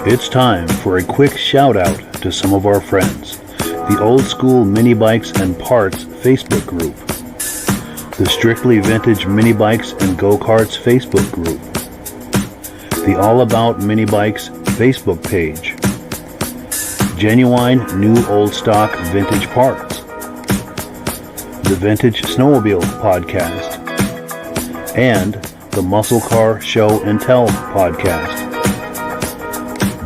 It's time for a quick shout out to some of our friends. The Old School Mini Bikes and Parts Facebook group. The Strictly Vintage Mini Bikes and Go-Karts Facebook group. The All About Mini Bikes Facebook page. Genuine New Old Stock Vintage Parts. The Vintage Snowmobile podcast. And the Muscle Car Show and Tell podcast.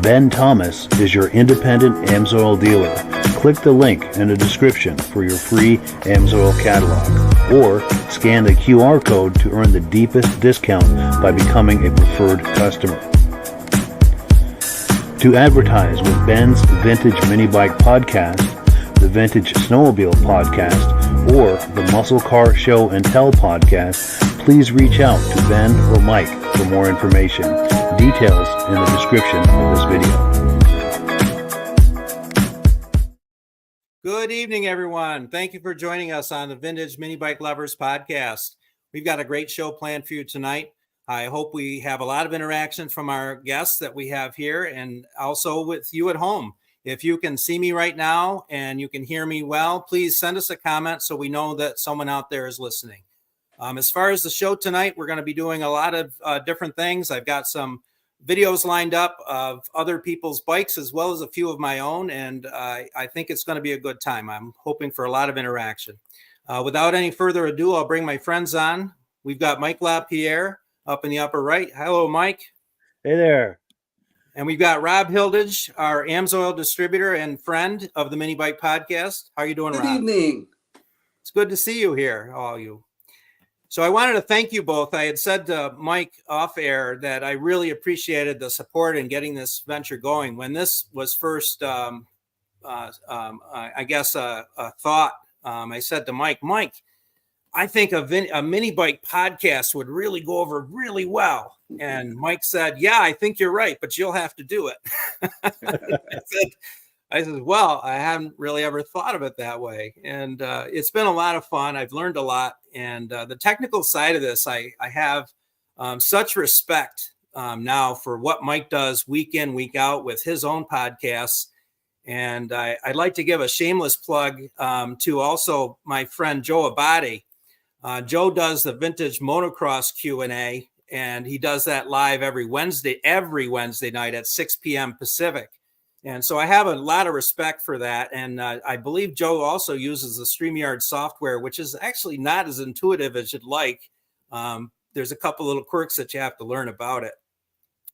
Ben Thomas is your independent AMSOIL dealer. Click the link in the description for your free AMSOIL catalog, or scan the QR code to earn the deepest discount by becoming a preferred customer. To advertise with Ben's Vintage Mini Bike podcast, the Vintage Snowmobile podcast, or the Muscle Car Show and Tell podcast, please reach out to Ben or Mike for more information. Details in the description of this video. Good evening, everyone. Thank you for joining us on the Vintage Mini Bike Lovers podcast. We've got a great show planned for you tonight. I hope we have a lot of interaction from our guests that we have here and also with you at home. If you can see me right now and you can hear me well, please send us a comment so we know that someone out there is listening. As far as the show tonight, we're going to be doing a lot of different things. I've got some videos lined up of other people's bikes as well as a few of my own, and I think it's going to be a good time. I'm hoping for a lot of interaction. Without any further ado, I'll bring my friends on. We've got Mike LaPierre up in the upper right. Hello, Mike. Hey there. And we've got Rob Hilditch, our AMSOIL distributor and friend of the Mini Bike Podcast. How are you doing, Rob? Good evening. It's good to see you here, all you. So I wanted to thank you both. I had said to Mike off air that I really appreciated the support in getting this venture going. When this was first, I thought, I said to Mike, I think a mini bike podcast would really go over really well. And Mike said, yeah, I think you're right, but you'll have to do it. I said, well, I haven't really ever thought of it that way. And it's been a lot of fun. I've learned a lot. And the technical side of this, I have such respect now for what Mike does week in, week out with his own podcasts. And I'd like to give a shameless plug to also my friend Joe Abadi. Joe does the Vintage Motocross Q&A, and he does that live every Wednesday night at 6 p.m. Pacific. And so I have a lot of respect for that. And I believe Joe also uses the StreamYard software, which is actually not as intuitive as you'd like. There's a couple little quirks that you have to learn about it.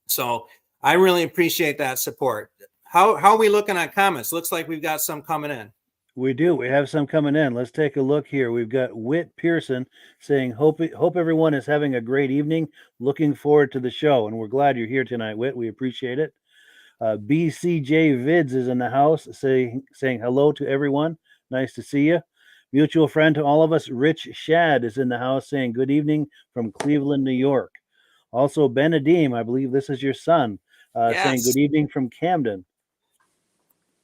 So I really appreciate that support. How are we looking at comments? Looks like we've got some coming in. We do. We have some coming in. Let's take a look here. We've got Whit Pearson saying, hope everyone is having a great evening. Looking forward to the show. And we're glad you're here tonight, Whit. We appreciate it. BCJ Vids is in the house saying hello to everyone. Nice to see you. Mutual friend to all of us, Rich Shad, is in the house saying good evening from Cleveland, New York. Also, Ben Adim, I believe this is your son, saying good evening from Camden.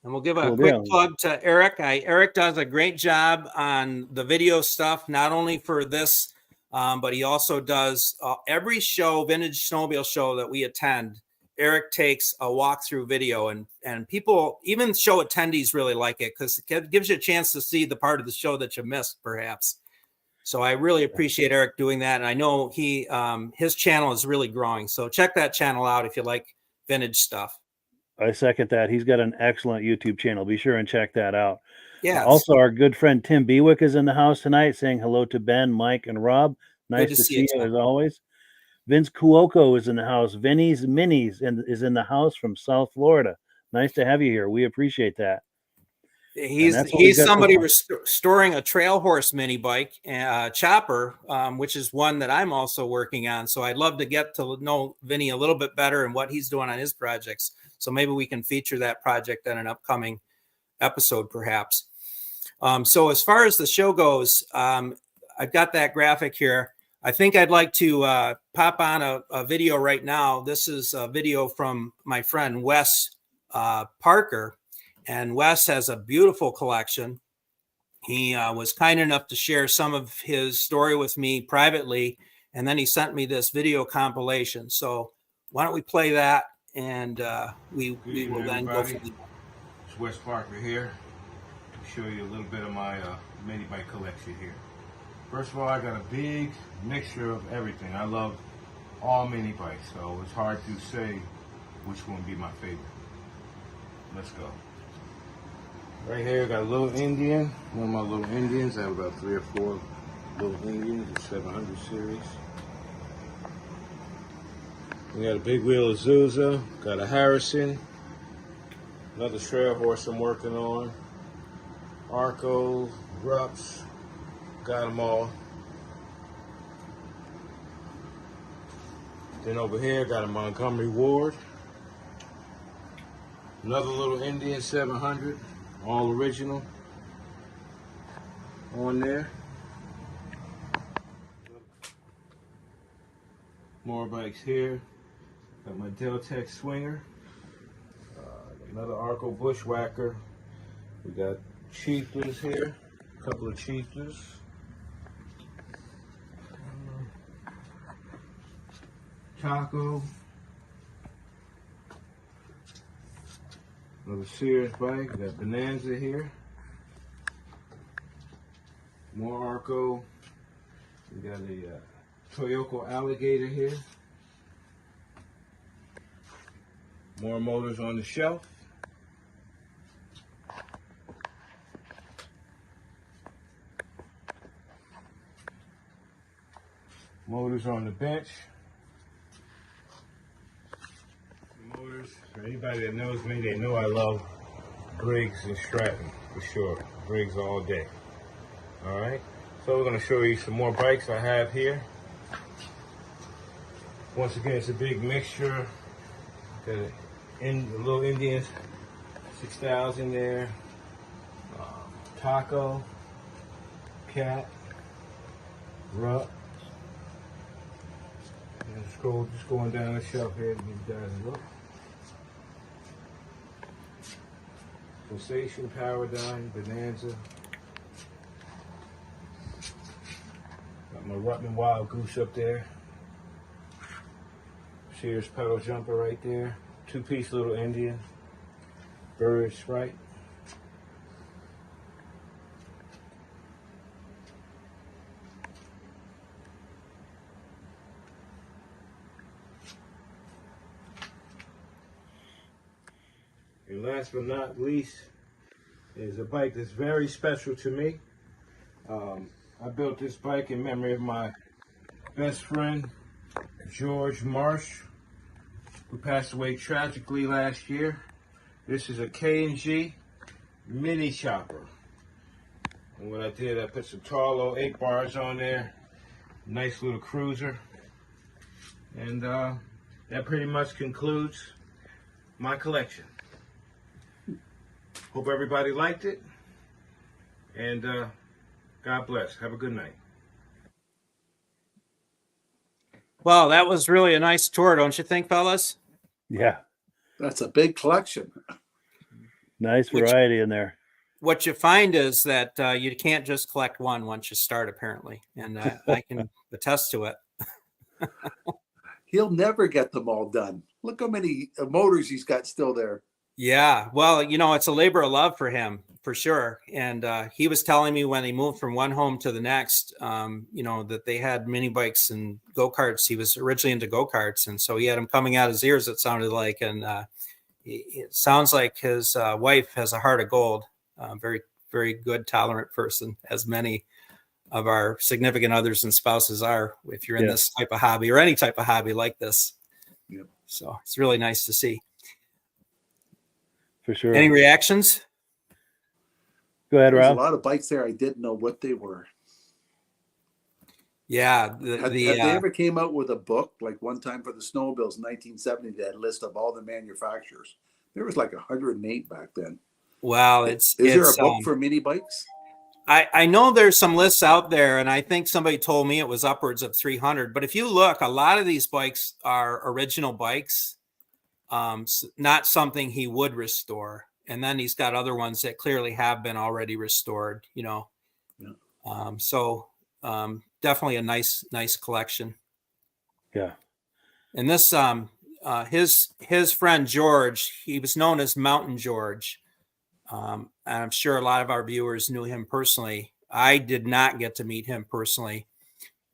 And we'll give a quick plug to Eric. Eric does a great job on the video stuff, not only for this, but he also does every show, vintage snowmobile show that we attend. Eric takes a walkthrough video, and people, even show attendees, really like it because it gives you a chance to see the part of the show that you missed, perhaps. So I really appreciate Eric doing that, and I know his channel is really growing. So check that channel out if you like vintage stuff. I second that. He's got an excellent YouTube channel. Be sure and check that out. Yeah. Also, our good friend Tim Bewick is in the house tonight, saying hello to Ben, Mike, and Rob. Nice to see you as always. Vince Cuoco is in the house. Vinny's Minis is in the house from South Florida. Nice to have you here. We appreciate that. He's somebody restoring a trail horse mini bike, Chopper, which is one that I'm also working on. So I'd love to get to know Vinny a little bit better and what he's doing on his projects. So maybe we can feature that project in an upcoming episode, perhaps. So as far as the show goes, I've got that graphic here. I think I'd like to pop on a video right now. This is a video from my friend Wes Parker, and Wes has a beautiful collection. He was kind enough to share some of his story with me privately, and then he sent me this video compilation. So why don't we play that, and we Good we will evening, then go everybody. from there. It's Wes Parker here to show you a little bit of my mini bike collection here. First of all, I got a big mixture of everything. I love all mini bikes, so it's hard to say which one would be my favorite. Let's go. Right here, I got a little Indian, one of my little Indians. I have about 3 or 4 little Indians, the 700 series. We got a big wheel Azusa, got a Harrison, another trail horse I'm working on, Arco, Rups, got them all. Then over here, got a Montgomery Ward, another little Indian 700, all original on there. More bikes here. Got my Deltec Swinger, another Arco Bushwhacker. We got Chieftains here, a couple of Chieftains. Taco. Another Sears bike. We got Bonanza here. More Arco. We got a Toyoko Alligator here. More motors on the shelf. Motors on the bench. Motors, for anybody that knows me, they know I love Briggs and Stratton, for sure. Briggs all day. Alright, so we're going to show you some more bikes I have here. Once again, it's a big mixture. Got a little Indian 6000 there. Taco, Cat, Rup. And just going down the shelf here to give you guys a look. Sensation, Paradigm, Bonanza. Got my Rutman Wild Goose up there. Sears pedal jumper right there. 2-piece little Indian. Bird Sprite. And last but not least is a bike that's very special to me. I built this bike in memory of my best friend, George Marsh, who passed away tragically last year. This is a K&G mini chopper. And what I did, I put some Tarlo 8 bars on there. Nice little cruiser. And that pretty much concludes my collection. Hope everybody liked it. And God bless. Have a good night. Well, that was really a nice tour, don't you think, fellas? Yeah. That's a big collection. Nice variety in there. What you find is that you can't just collect one once you start, apparently. And I can attest to it. He'll never get them all done. Look how many motors he's got still there. Yeah, well, it's a labor of love for him, for sure. And he was telling me when he moved from one home to the next, that they had mini bikes and go-karts. He was originally into go-karts, and so he had them coming out his ears, it sounded like. And it sounds like his wife has a heart of gold, very, very good, tolerant person, as many of our significant others and spouses are, if you're in this type of hobby or any type of hobby like this. Yep. So it's really nice to see. For sure. Any reactions? Go ahead, There's Rob. a lot of bikes there. I didn't know what they were. Yeah. Have they ever came out with a book? Like one time for the Snowmobiles in 1970, they had a list of all the manufacturers. There was like 108 back then. Well, is there a book for mini bikes? I know there's some lists out there, and I think somebody told me it was upwards of 300. But if you look, a lot of these bikes are original bikes, not something he would restore. And then he's got other ones that clearly have been already restored, Yeah. Definitely a nice collection. Yeah. And this, his friend George, he was known as Mountain George. And I'm sure a lot of our viewers knew him personally. I did not get to meet him personally,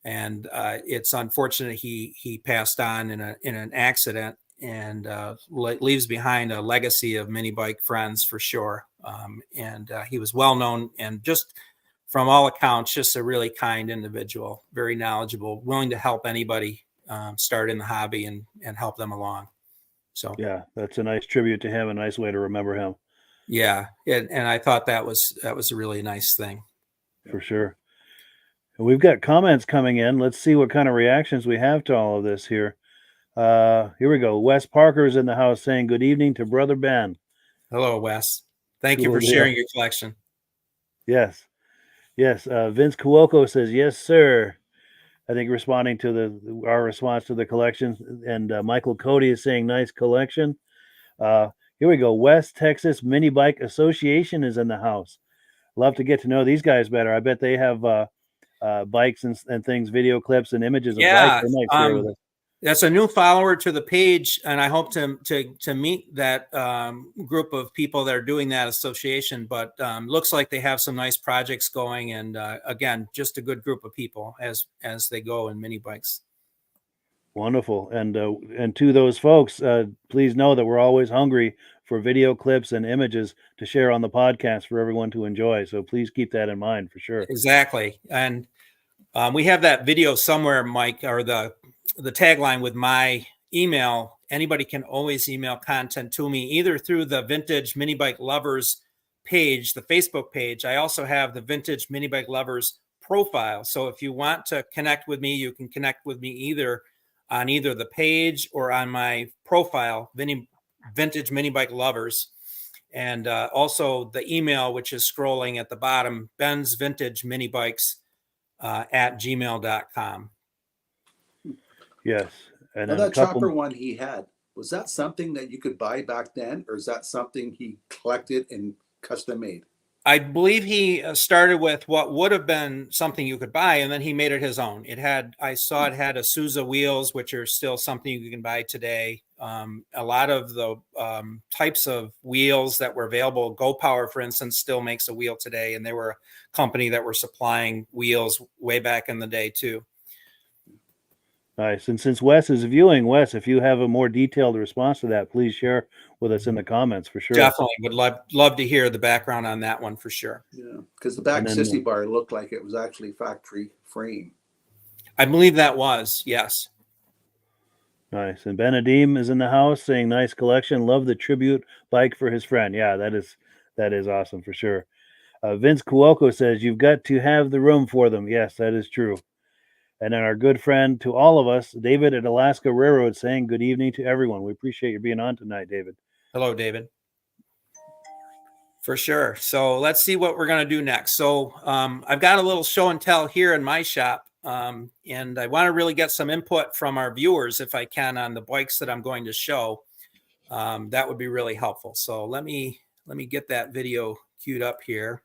and it's unfortunate he passed on in an accident, and leaves behind a legacy of mini bike friends for sure. And he was well known, and just from all accounts, just a really kind individual, very knowledgeable, willing to help anybody start in the hobby and help them along. So Yeah, that's a nice tribute to him, a nice way to remember him. yeah, and I thought that was a really nice thing. For sure. And we've got comments coming in. Let's see what kind of reactions we have to all of this here. Here we go. Wes Parker is in the house saying good evening to Brother Ben. Hello, Wes. Thank you Cool for deal. sharing your collection. Yes. Yes. Vince Cuoco says, yes, sir. I think responding to our response to the collection. And Michael Cody is saying nice collection. Here we go. West Texas Mini Bike Association is in the house. Love to get to know these guys better. I bet they have bikes and things, video clips and images of Yeah, bikes they might share with us. that's a new follower to the page, and I hope to meet that group of people that are doing that association. But looks like they have some nice projects going, and again, just a good group of people as they go in mini bikes. Wonderful. And to those folks, please know that we're always hungry for video clips and images to share on the podcast for everyone to enjoy. So please keep that in mind for sure. Exactly. And we have that video somewhere, Mike, or the tagline with my email. Anybody can always email content to me, either through the Vintage Mini Bike Lovers page, the Facebook page. I also have the Vintage Mini Bike Lovers profile. So if you want to connect with me, you can connect with me either on either the page or on my profile, Vintage Mini Bike Lovers. And also the email, which is scrolling at the bottom, Ben's Vintage Mini Bikes at gmail.com. Yes. And now that chopper one he had, was that something that you could buy back then, or is that something he collected and custom made? I believe he started with what would have been something you could buy, and then he made it his own. I saw it had Isuzu wheels, which are still something you can buy today. A lot of the types of wheels that were available, Go Power, for instance, still makes a wheel today, and they were a company that were supplying wheels way back in the day too. Nice. And since Wes is viewing, Wes, if you have a more detailed response to that, please share with us in the comments for sure. Definitely would love to hear the background on that one for sure. Yeah, because the back sissy bar looked like it was actually factory frame. I believe that was, yes. Nice. And Benadim is in the house saying nice collection. Love the tribute bike for his friend. Yeah, that is awesome for sure. Vince Cuoco says you've got to have the room for them. Yes, that is true. And then our good friend to all of us, David at Alaska Railroad, saying good evening to everyone. We appreciate you being on tonight, David. Hello, David. For sure. So let's see what we're going to do next. So I've got a little show and tell here in my shop, and I want to really get some input from our viewers, if I can, on the bikes that I'm going to show. That would be really helpful. So let me get that video queued up here.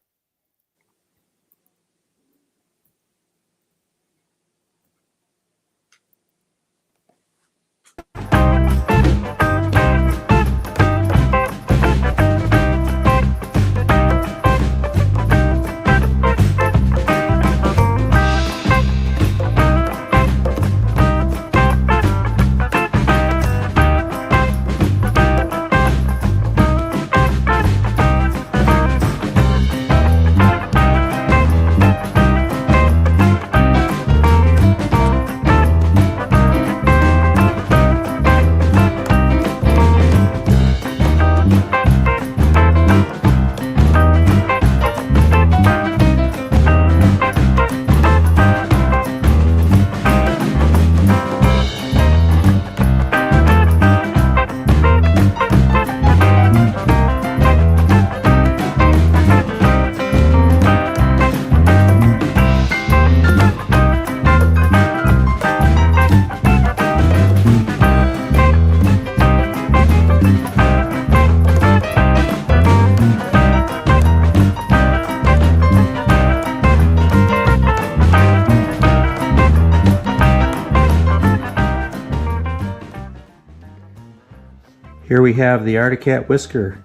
Here we have the Articat Whisker.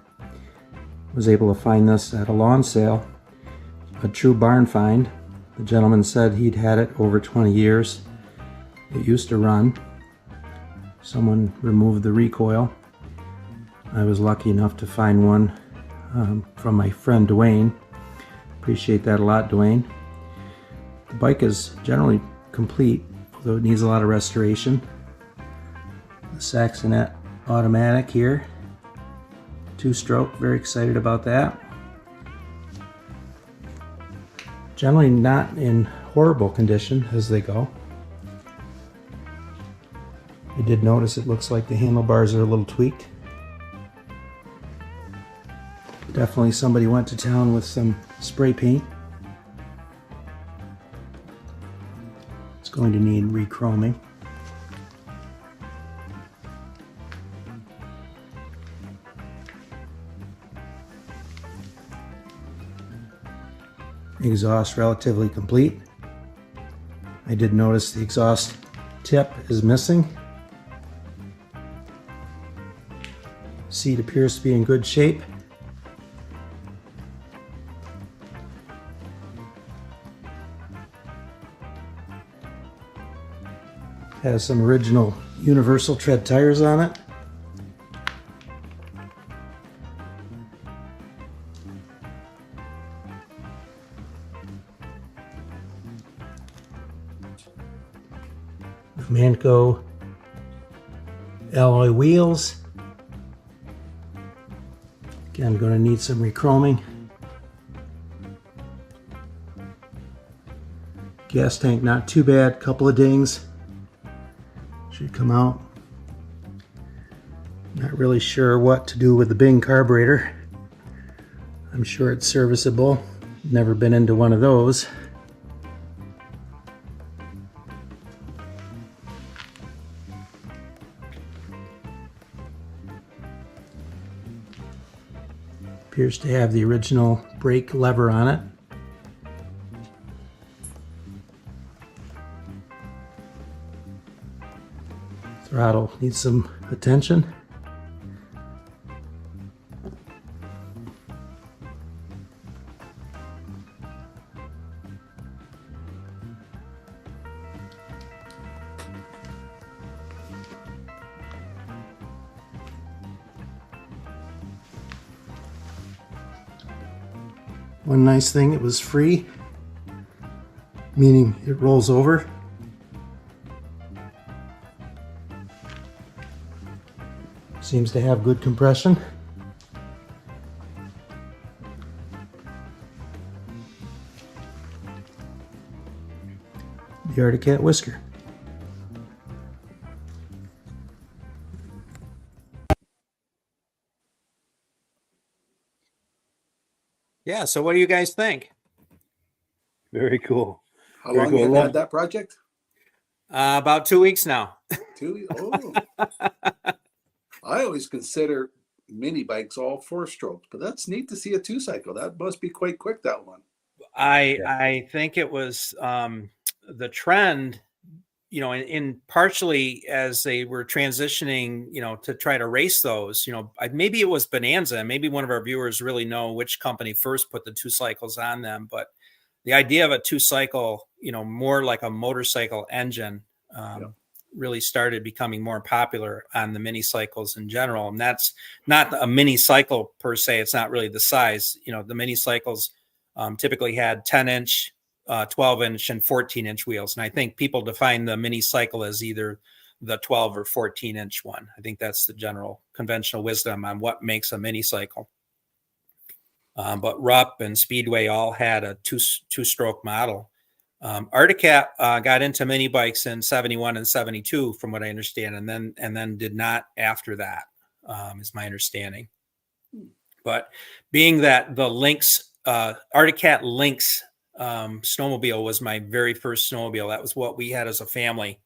Was able to find this at a lawn sale. A true barn find. The gentleman said he'd had it over 20 years. It used to run. Someone removed the recoil. I was lucky enough to find one from my friend Dwayne. Appreciate that a lot, Dwayne. The bike is generally complete, although it needs a lot of restoration. The Saxonet automatic here. 2-stroke, very excited about that. Generally not in horrible condition as they go. I did notice it looks like the handlebars are a little tweaked. Definitely somebody went to town with some spray paint. It's going to need re-chroming. Exhaust relatively complete. I did notice the exhaust tip is missing. Seat appears to be in good shape. Has some original universal tread tires on it. Manco alloy wheels. Again, going to need some re-chroming. Gas tank not too bad, couple of dings. Should come out. Not really sure what to do with the Bing carburetor. I'm sure it's serviceable. Never been into one of those. Appears to have the original brake lever on it. Throttle needs some attention. One nice thing, it was free, meaning it rolls over. Seems to have good compression. The Articat Whisker. Yeah. So what do you guys think? Very cool. How Very long cool. have you had that project? About 2 weeks now. 2 Oh. I always consider mini bikes all 4-strokes, but that's neat to see a 2-cycle. That must be quite quick, that one. I think it was the trend, in partially as they were transitioning, to try to race those, maybe it was Bonanza. Maybe one of our viewers really know which company first put the 2 cycles on them, but the idea of a 2-cycle, more like a motorcycle engine, really started becoming more popular on the mini cycles in general. And that's not a mini cycle per se. It's not really the size. The mini cycles typically had 10-inch, 12-inch, and 14-inch wheels. And I think people define the mini cycle as either the 12 or 14-inch one. I think that's the general conventional wisdom on what makes a mini cycle. But Rupp and Speedway all had a two-stroke model. Articat got into mini bikes in 71 and 72, from what I understand, and then did not after that, is my understanding. But being that the Lynx, Articat Lynx snowmobile was my very first snowmobile. That was what we had as a family.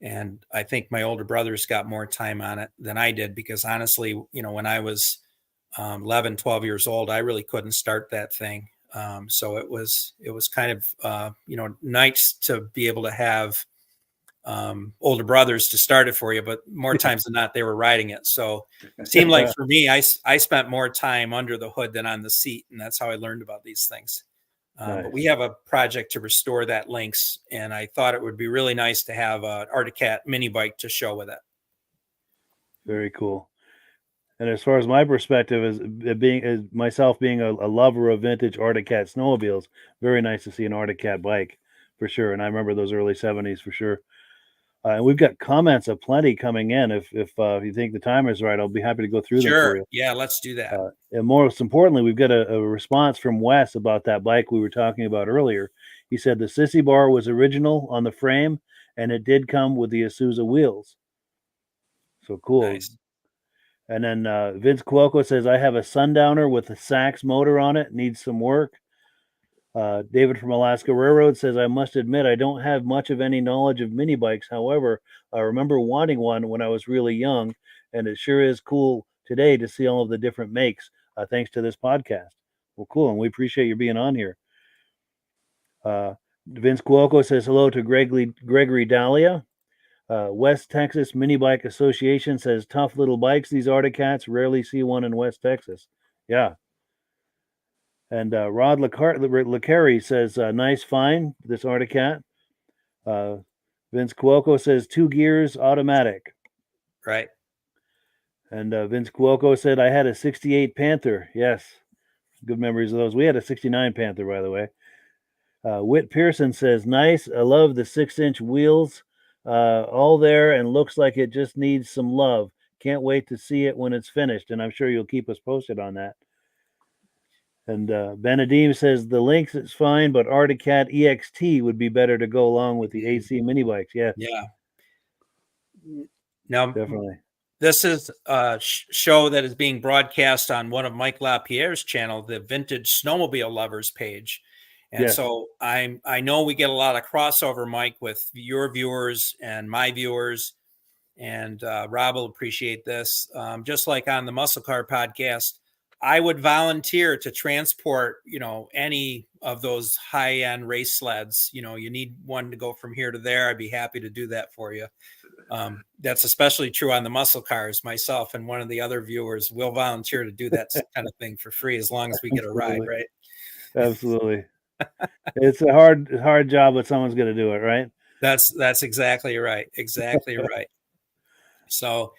And I think my older brothers got more time on it than I did, because honestly, when I was 11, 12 years old, I really couldn't start that thing. So it was kind of, nice to be able to have older brothers to start it for you, but more times than not, they were riding it. So it seemed like for me, I spent more time under the hood than on the seat. And that's how I learned about these things. Nice. But we have a project to restore that Lynx, and I thought it would be really nice to have an Arctic Cat mini bike to show with it. Very cool. And as far as my perspective as myself being a lover of vintage Arctic Cat snowmobiles, very nice to see an Arctic Cat bike for sure. And I remember those early 70s for sure. And we've got comments aplenty coming in. If you think the time is right, I'll be happy to go through them for you. Yeah, let's do that. And most importantly, we've got a response from Wes about that bike we were talking about earlier. He said the Sissy bar was original on the frame, and it did come with the Isuzu wheels. So cool. Nice. And then Vince Cuoco says, I have a Sundowner with a Sachs motor on it. Needs some work. David from Alaska Railroad says, I must admit I don't have much of any knowledge of mini bikes. However, I remember wanting one when I was really young, and it sure is cool today to see all of the different makes, thanks to this podcast. Well, cool, and we appreciate you being on here. Vince Cuoco says hello to Gregory Dahlia. West Texas Mini Bike Association says, tough little bikes, these Arctic Cats. Rarely see one in West Texas. Yeah. And Rod LeCarry says, nice find, this Arctic Cat. Vince Cuoco says, 2 gears, automatic. Right. And Vince Cuoco said, I had a 68 Panther. Yes. Good memories of those. We had a 69 Panther, by the way. Whit Pearson says, nice. I love the 6-inch wheels. All there and looks like it just needs some love. Can't wait to see it when it's finished. And I'm sure you'll keep us posted on that. And Benadim says the Lynx is fine, but Arctic Cat EXT would be better to go along with the AC mini bikes. Yeah. Yeah. Now, definitely. This is a show that is being broadcast on one of Mike LaPierre's channel, the Vintage Snowmobile Lovers page. And Yes. so I know we get a lot of crossover, Mike, with your viewers and my viewers. And Rob will appreciate this. Just like on the Muscle Car podcast, I would volunteer to transport, any of those high-end race sleds. You need one to go from here to there. I'd be happy to do that for you. That's especially true on the muscle cars. Myself and one of the other viewers will volunteer to do that kind of thing for free, as long as we get a ride, right? Absolutely. It's a hard job, but someone's going to do it, right? That's exactly right. Exactly right. So,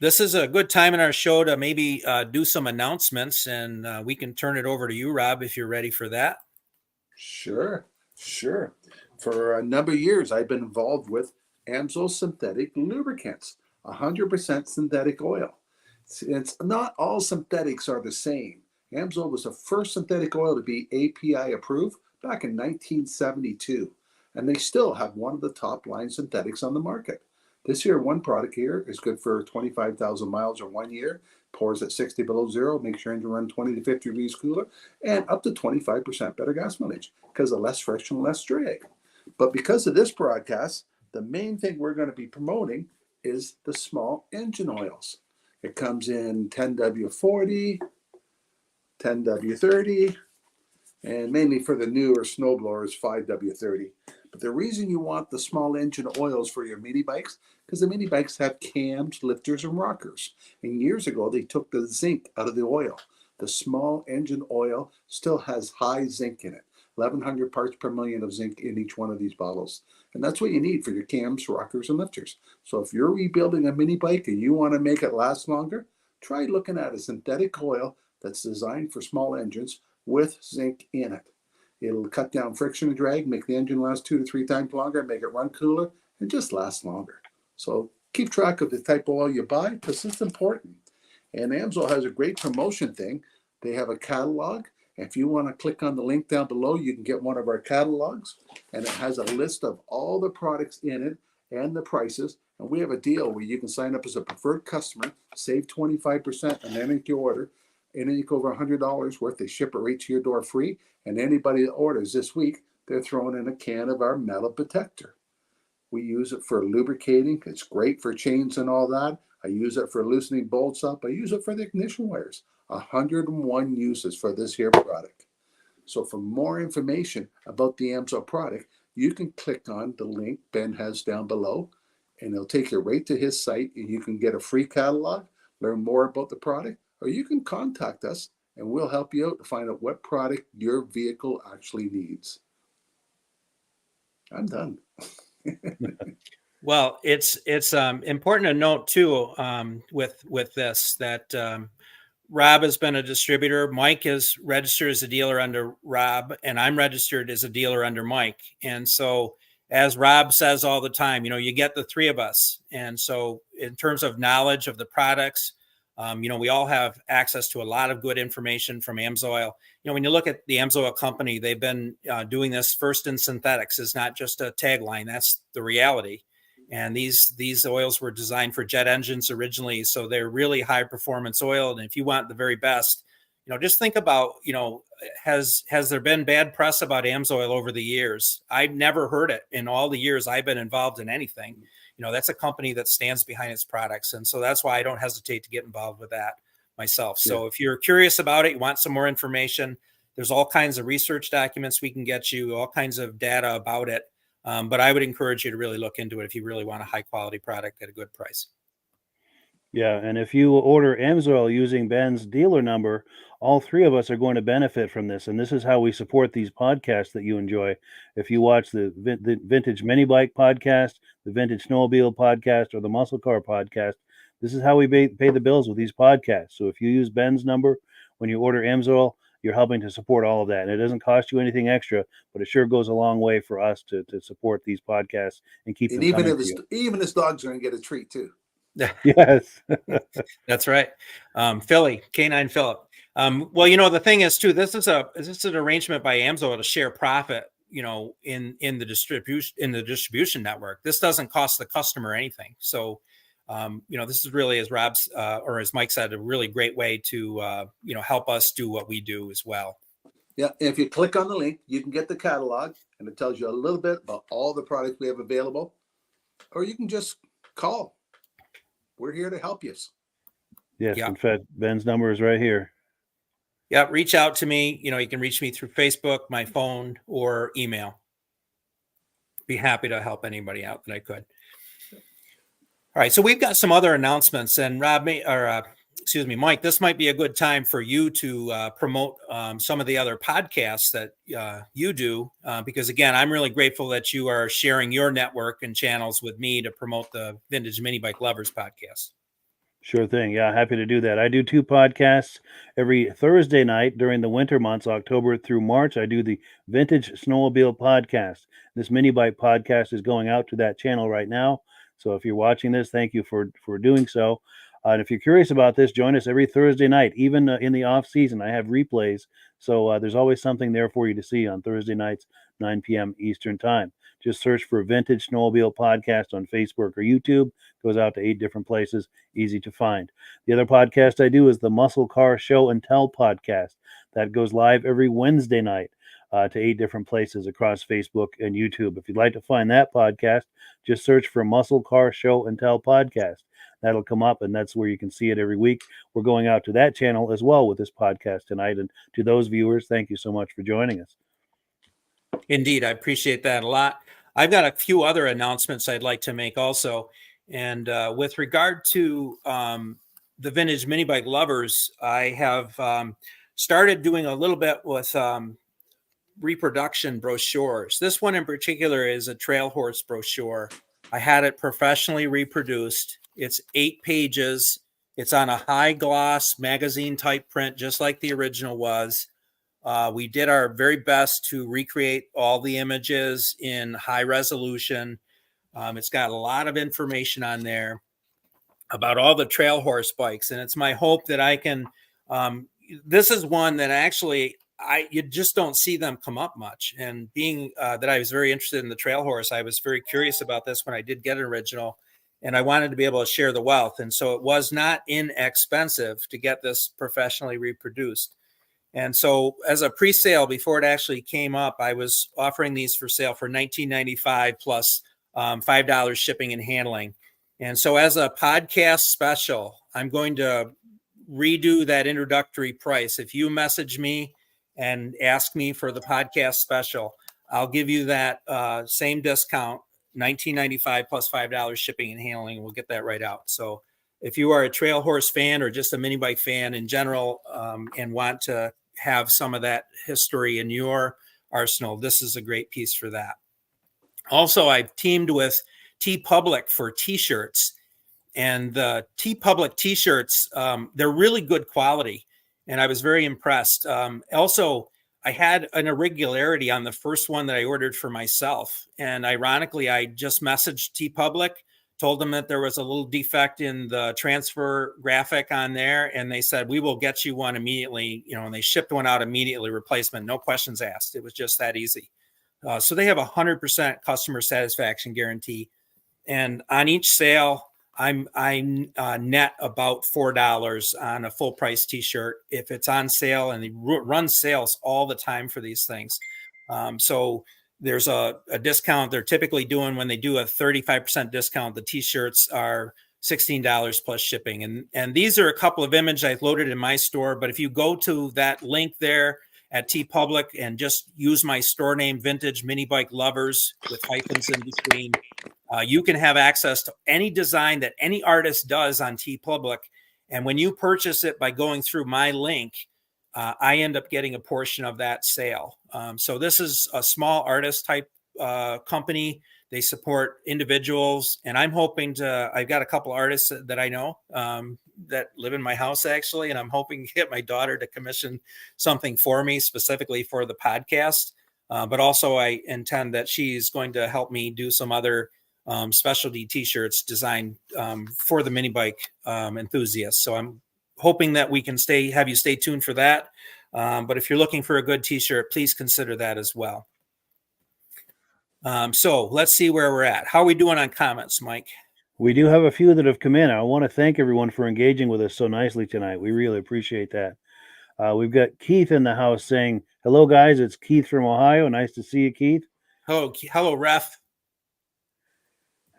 this is a good time in our show to maybe do some announcements, and we can turn it over to you, Rob, if you're ready for that. Sure. For a number of years, I've been involved with Amsoil synthetic lubricants, 100% synthetic oil. It's not all synthetics are the same. Amsoil was the first synthetic oil to be API approved back in 1972, and they still have one of the top line synthetics on the market. This here, one product here is good for 25,000 miles or 1 year, pours at 60 below zero, makes your engine run 20 to 50 degrees cooler, and up to 25% better gas mileage because of less friction, less drag. But because of this broadcast, the main thing we're going to be promoting is the small engine oils. It comes in 10W40, 10W30, and mainly for the newer snowblowers, 5W30. But the reason you want the small engine oils for your mini bikes, because the mini bikes have cams, lifters, and rockers. And years ago, they took the zinc out of the oil. The small engine oil still has high zinc in it, 1,100 parts per million of zinc in each one of these bottles. And that's what you need for your cams, rockers, and lifters. So if you're rebuilding a mini bike and you want to make it last longer, try looking at a synthetic oil that's designed for small engines with zinc in it. It'll cut down friction and drag, make the engine last 2 to 3 times longer, make it run cooler, and just last longer. So keep track of the type of oil you buy because it's important. And Amsoil has a great promotion thing. They have a catalog. If you want to click on the link down below, you can get one of our catalogs, and it has a list of all the products in it and the prices. And we have a deal where you can sign up as a preferred customer, save 25% on any order. Anything over $100 worth, they ship it right to your door free. And anybody that orders this week, they're throwing in a can of our metal protector. We use it for lubricating. It's great for chains and all that. I use it for loosening bolts up. I use it for the ignition wires. 101 uses for this here product. So for more information about the Amsoil product, you can click on the link Ben has down below, and it'll take you right to his site, and you can get a free catalog, learn more about the product, or you can contact us and we'll help you out to find out what product your vehicle actually needs. I'm done. Well, it's important to note too, with this, that Rob has been a distributor. Mike is registered as a dealer under Rob, and I'm registered as a dealer under Mike. And so, as Rob says all the time, you get the three of us. And so, in terms of knowledge of the products, we all have access to a lot of good information from AMSOIL. When you look at the AMSOIL company, they've been doing this first in synthetics. Is not just a tagline; that's the reality. And these oils were designed for jet engines originally, so they're really high performance oil. And if you want the very best, just think about, has there been bad press about AMSOIL over the years? I've never heard it in all the years I've been involved in anything. That's a company that stands behind its products, and so that's why I don't hesitate to get involved with that myself. So if you're curious about it, you want some more information, there's all kinds of research documents we can get you, all kinds of data about it. But I would encourage you to really look into it if you really want a high quality product at a good price. Yeah, and if you order AMSOIL using Ben's dealer number, all three of us are going to benefit from this. And this is how we support these podcasts that you enjoy. If you watch the Vintage Mini Bike podcast, the Vintage Snowmobile podcast, or the Muscle Car podcast, this is how we pay the bills with these podcasts. So if you use Ben's number when you order AMSOIL, you're helping to support all of that. And it doesn't cost you anything extra, but it sure goes a long way for us to support these podcasts and keep them coming to you. Even his dogs are going to get a treat too. Yes. That's right. Philly, Canine Phillip. Well, the thing is too, this is an arrangement by AMSOIL to share profit, in the distribution network. This doesn't cost the customer anything. So, this is really, as Rob's or as Mike said, a really great way to help us do what we do as well. Yeah, if you click on the link, you can get the catalog, and it tells you a little bit about all the products we have available, or you can just call. We're here to help you. Yes, in fact, Ben's number is right here. Yeah, reach out to me. You can reach me through Facebook, my phone, or email. Be happy to help anybody out that I could. All right, so we've got some other announcements, and Mike, this might be a good time for you to promote some of the other podcasts that you do, because again, I'm really grateful that you are sharing your network and channels with me to promote the Vintage Mini Bike Lovers podcast. Sure thing. Yeah, happy to do that. I do 2 podcasts every Thursday night during the winter months, October through March. I do the Vintage Snowmobile podcast. This mini bike podcast is going out to that channel right now. So if you're watching this, thank you for doing so. And if you're curious about this, join us every Thursday night, even in the off season. I have replays, so there's always something there for you to see on Thursday nights, 9 p.m. Eastern time. Just search for Vintage Snowmobile Podcast on Facebook or YouTube. Goes out to 8 different places, easy to find. The other podcast I do is the Muscle Car Show and Tell podcast. That goes live every Wednesday night to 8 different places across Facebook and YouTube. If you'd like to find that podcast, just search for Muscle Car Show and Tell podcast. That'll come up, and that's where you can see it every week. We're going out to that channel as well with this podcast tonight. And to those viewers, thank you so much for joining us. Indeed, I appreciate that a lot. I've got a few other announcements I'd like to make also. And with regard to the Vintage Mini Bike Lovers, I have started doing a little bit with reproduction brochures. This one in particular is a trail horse brochure. I had it professionally reproduced. It's 8 pages. It's on a high gloss magazine type print, just like the original was. We did our very best to recreate all the images in high resolution. It's got a lot of information on there about all the trail horse bikes. And it's my hope that I can, this is one that actually, you just don't see them come up much. And being that I was very interested in the trail horse, I was very curious about this when I did get an original, and I wanted to be able to share the wealth. And so it was not inexpensive to get this professionally reproduced. And so as a pre-sale, before it actually came up, I was offering these for sale for $19.95 plus $5 shipping and handling. And so as a podcast special, I'm going to redo that introductory price. If you message me and ask me for the podcast special, I'll give you that same discount, $19.95 plus $5 shipping and handling. We'll get that right out. So if you are a trail horse fan or just a mini bike fan in general, and want to have some of that history in your arsenal, this is a great piece for that. Also, I've teamed with TeePublic for t-shirts, and the TeePublic t-shirts, they're really good quality, and I was very impressed. Also, I had an irregularity on the first one that I ordered for myself, and ironically, I just messaged TeePublic, told them that there was a little defect in the transfer graphic on there, and they said, we will get you one immediately, and they shipped one out immediately, replacement, no questions asked. It was just that easy. So they have 100% customer satisfaction guarantee. And on each sale, I net about $4 on a full price t-shirt if it's on sale, and they run sales all the time for these things. So there's a discount they're typically doing when they do a 35% discount. The t-shirts are $16 plus shipping. And these are a couple of images I've loaded in my store. But if you go to that link there at TeePublic and just use my store name, Vintage Mini Bike Lovers, with hyphens in between, you can have access to any design that any artist does on TeePublic. And when you purchase it by going through my link, I end up getting a portion of that sale. So this is a small artist type company. They support individuals, and I'm hoping I've got a couple artists that I know that live in my house actually, and I'm hoping to get my daughter to commission something for me specifically for the podcast. But also I intend that she's going to help me do some other specialty t-shirts designed for the mini bike enthusiasts. So I'm hoping that we can have you stay tuned for that. But if you're looking for a good t-shirt, please consider that as well. So let's see where we're at. How are we doing on comments, Mike? We do have a few that have come in. I want to thank everyone for engaging with us so nicely tonight. We really appreciate that. We've got Keith in the house saying, hello, guys. It's Keith from Ohio. Nice to see you, Keith. Hello, Ref.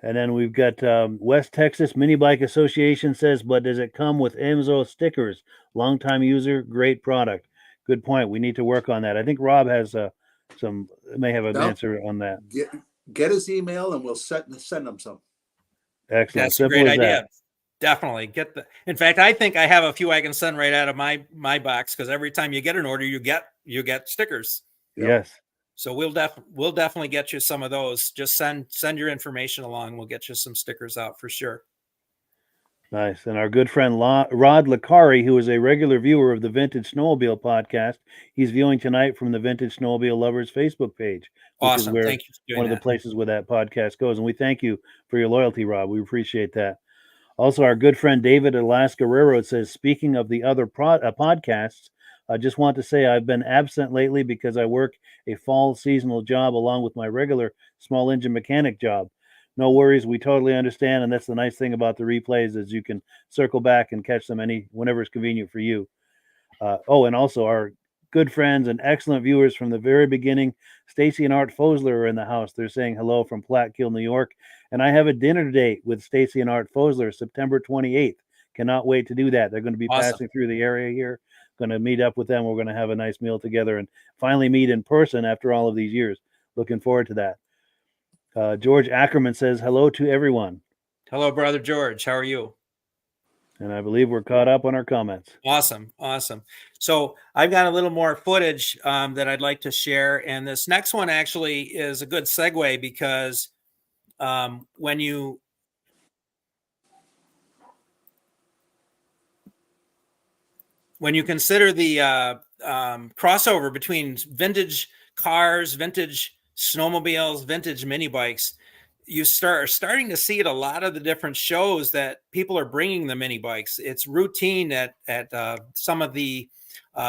And then we've got West Texas Mini Bike Association says, but does it come with Amzo stickers? Longtime user, great product. Good point. We need to work on that. I think Rob has may have an answer on that. Get his email and we'll send them some. Excellent. That's a great idea. Definitely in fact, I think I have a few I can send right out of my box, because every time you get an order, you get stickers. Yep. Yes. So we'll definitely get you some of those. Just send your information along. We'll get you some stickers out for sure. Nice. And our good friend Rod Licari, who is a regular viewer of the Vintage Snowmobile podcast, he's viewing tonight from the Vintage Snowmobile Lovers Facebook page, which awesome. is where thank you for doing one of the places where that podcast goes. And we thank you for your loyalty, Rob. We appreciate that. Also, our good friend David Alaska Railroad says, speaking of the other podcasts, I just want to say I've been absent lately because I work a fall seasonal job along with my regular small engine mechanic job. No worries. We totally understand. And that's the nice thing about the replays is you can circle back and catch them whenever it's convenient for you. And also our good friends and excellent viewers from the very beginning, Stacy and Art Fosler are in the house. They're saying hello from Platkill, New York. And I have a dinner date with Stacy and Art Fosler, September 28th. Cannot wait to do that. They're going to be passing through the area here. Going to meet up with them. We're going to have a nice meal together and finally meet in person after all of these years. Looking forward to that. George Ackerman says hello to everyone. Hello, brother George. How are you? And I believe we're caught up on our comments. Awesome. So I've got a little more footage that I'd like to share. And this next one actually is a good segue because when you consider the crossover between vintage cars, vintage snowmobiles, vintage mini bikes, you starting to see at a lot of the different shows that people are bringing the mini bikes. It's routine at some of the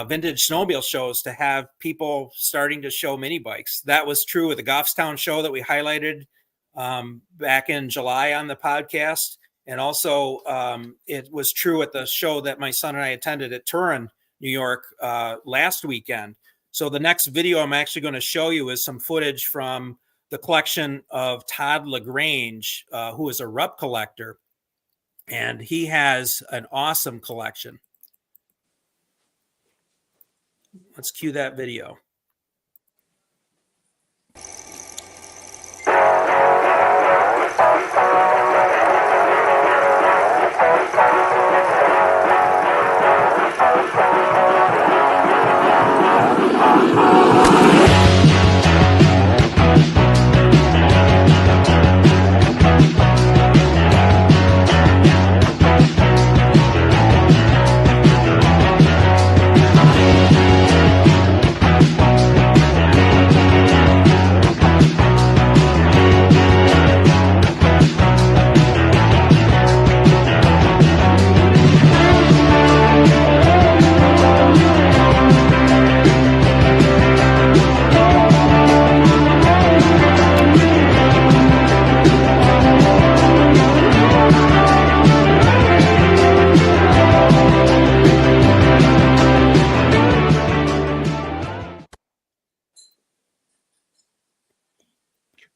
vintage snowmobile shows to have people starting to show mini bikes. That was true with the Goffstown show that we highlighted back in July on the podcast. And also it was true at the show that my son and I attended at Turin, New York last weekend. So the next video I'm actually going to show you is some footage from the collection of Todd LaGrange, who is a Rupp collector, and he has an awesome collection. Let's cue that video.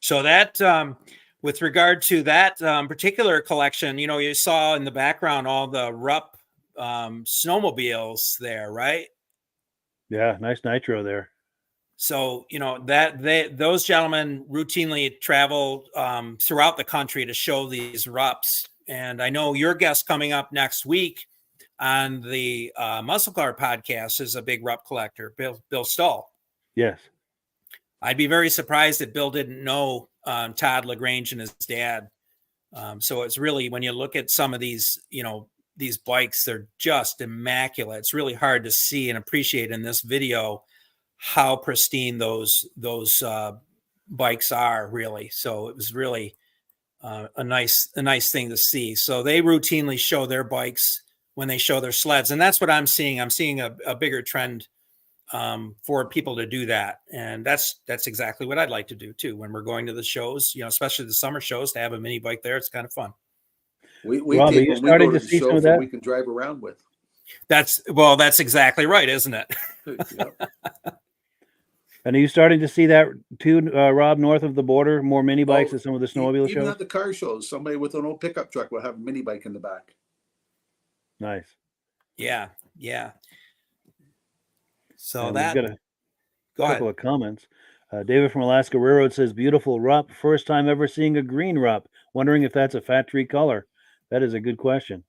So that, with regard to that particular collection, you know, you saw in the background all the Rupp snowmobiles there, right? Yeah, nice nitro there. So, you know, that those gentlemen routinely travel throughout the country to show these Rupps. And I know your guest coming up next week on the Muscle Car podcast is a big Rupp collector, Bill Stull. Yes. I'd be very surprised if Bill didn't know Todd LaGrange and his dad. So it's really, when you look at some of these, you know, these bikes, they're just immaculate. It's really hard to see and appreciate in this video how pristine those bikes are, really. So it was really a nice thing to see. So they routinely show their bikes when they show their sleds, and that's what I'm seeing. I'm seeing a bigger trend for people to do that, and that's exactly what I'd like to do too. When we're going to the shows, you know, especially the summer shows, to have a mini bike there, it's kind of fun. We Rob, take are you when we starting go to to the see some shows of that that? we can drive around with. That's exactly right, isn't it? Yep. And are you starting to see that too, Rob, north of the border, more mini bikes at some of the snowmobile Even shows? at the car shows, somebody with an old pickup truck will have a mini bike in the back. Nice. Yeah. So And that, we've got a go couple ahead. of comments. David from Alaska Railroad says, beautiful Rupp. First time ever seeing a green Rupp. Wondering if that's a factory color. That is a good question.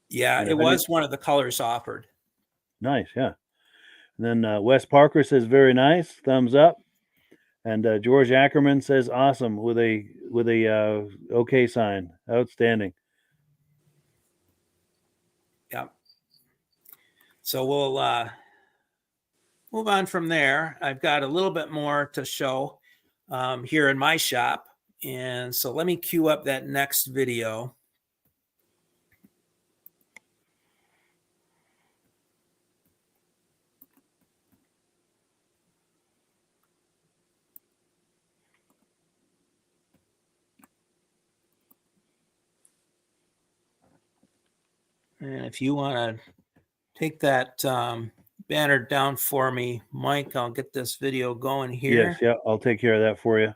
Yeah, And it if was one of the colors offered. Nice, yeah. And then Wes Parker says, very nice. Thumbs up. And George Ackerman says, awesome, with a okay sign. Outstanding. Yeah. So we'll move on from there. I've got a little bit more to show here in my shop. And so let me queue up that next video. And if you want to take that banner down for me, Mike, I'll get this video going here. Yes, yeah, I'll take care of that for you.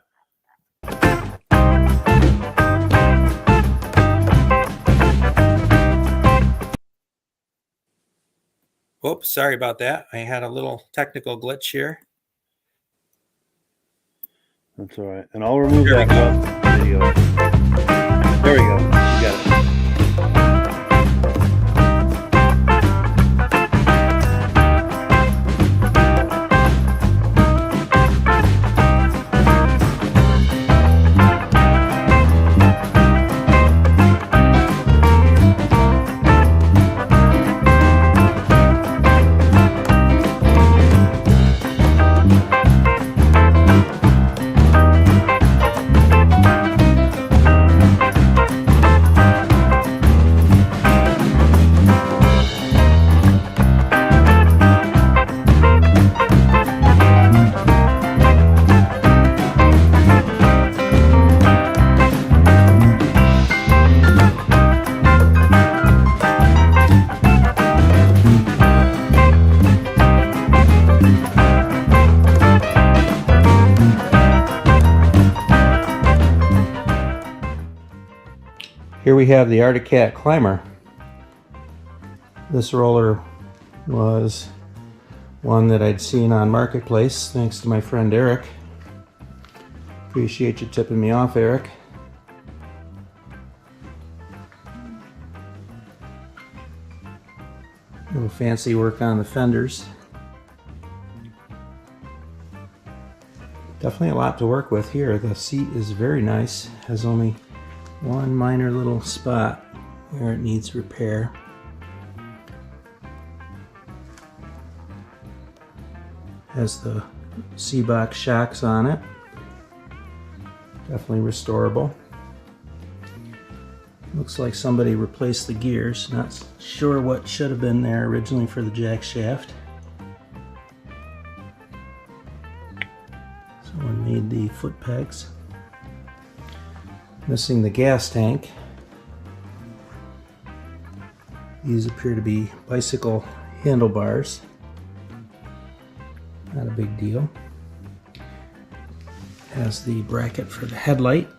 Oops, sorry about that. I had a little technical glitch here. That's all right. And I'll remove that Rupp video. There we go. You got it. Here we have the Arctic Cat Climber. This roller was one that I'd seen on Marketplace thanks to my friend Eric. Appreciate you tipping me off, Eric. A little fancy work on the fenders. Definitely a lot to work with here. The seat is very nice. Has only one minor little spot where it needs repair. Has the C-box shocks on it. Definitely restorable. Looks like somebody replaced the gears. Not sure what should have been there originally for the jack shaft. Someone made the foot pegs. Missing the gas tank. These appear to be bicycle handlebars. Not a big deal. Has the bracket for the headlight.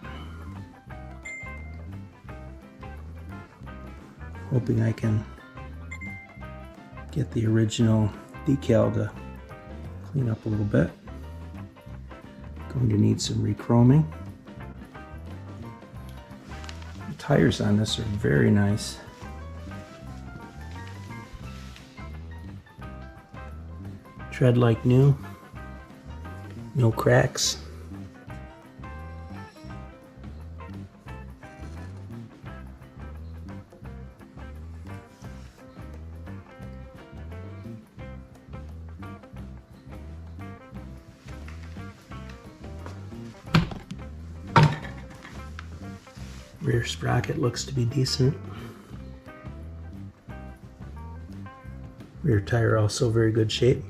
Hoping I can get the original decal to clean up a little bit. Going to need some re-chroming. The tires on this are very nice. Tread like new. No cracks. Rear sprocket looks to be decent. Rear tire also very good shape.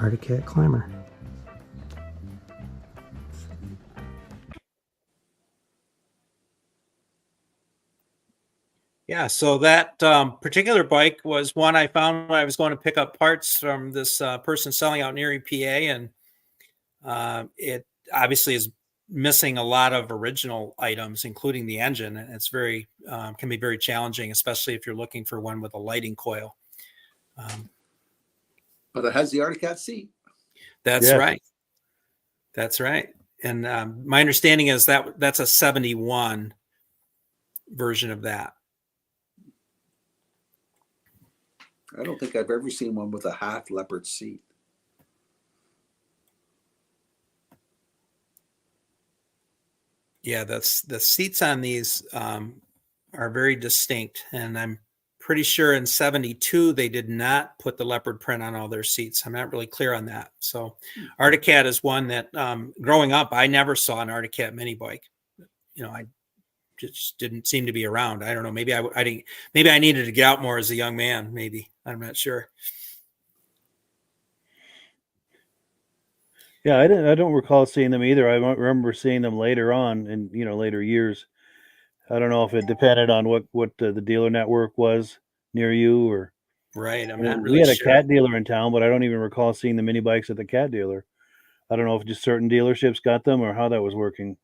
Arctic Cat Climber. Yeah, so that particular bike was one I found when I was going to pick up parts from this person selling out near EPA, and it obviously is missing a lot of original items, including the engine. And it's very can be very challenging, especially if you're looking for one with a lighting coil. But it has the Arctic Cat seat. That's right. That's right. And my understanding is that that's a 71 version of that. I don't think I've ever seen one with a half leopard seat. Yeah, that's the seats on these are very distinct, and I'm pretty sure in 72 they did not put the leopard print on all their seats. I'm not really clear on that. So Arctic Cat is one that growing up I never saw an Arctic Cat mini bike. You know, I just didn't seem to be around. I don't know. Maybe I didn't. Maybe I needed to get out more as a young man. Maybe I'm not sure. Yeah, I don't recall seeing them either. I remember seeing them later on in later years. I don't know if it depended on what the dealer network was near you, or Right. I'm we not really had a sure. cat dealer in town, but I don't even recall seeing the mini bikes at the cat dealer. I don't know if just certain dealerships got them or how that was working.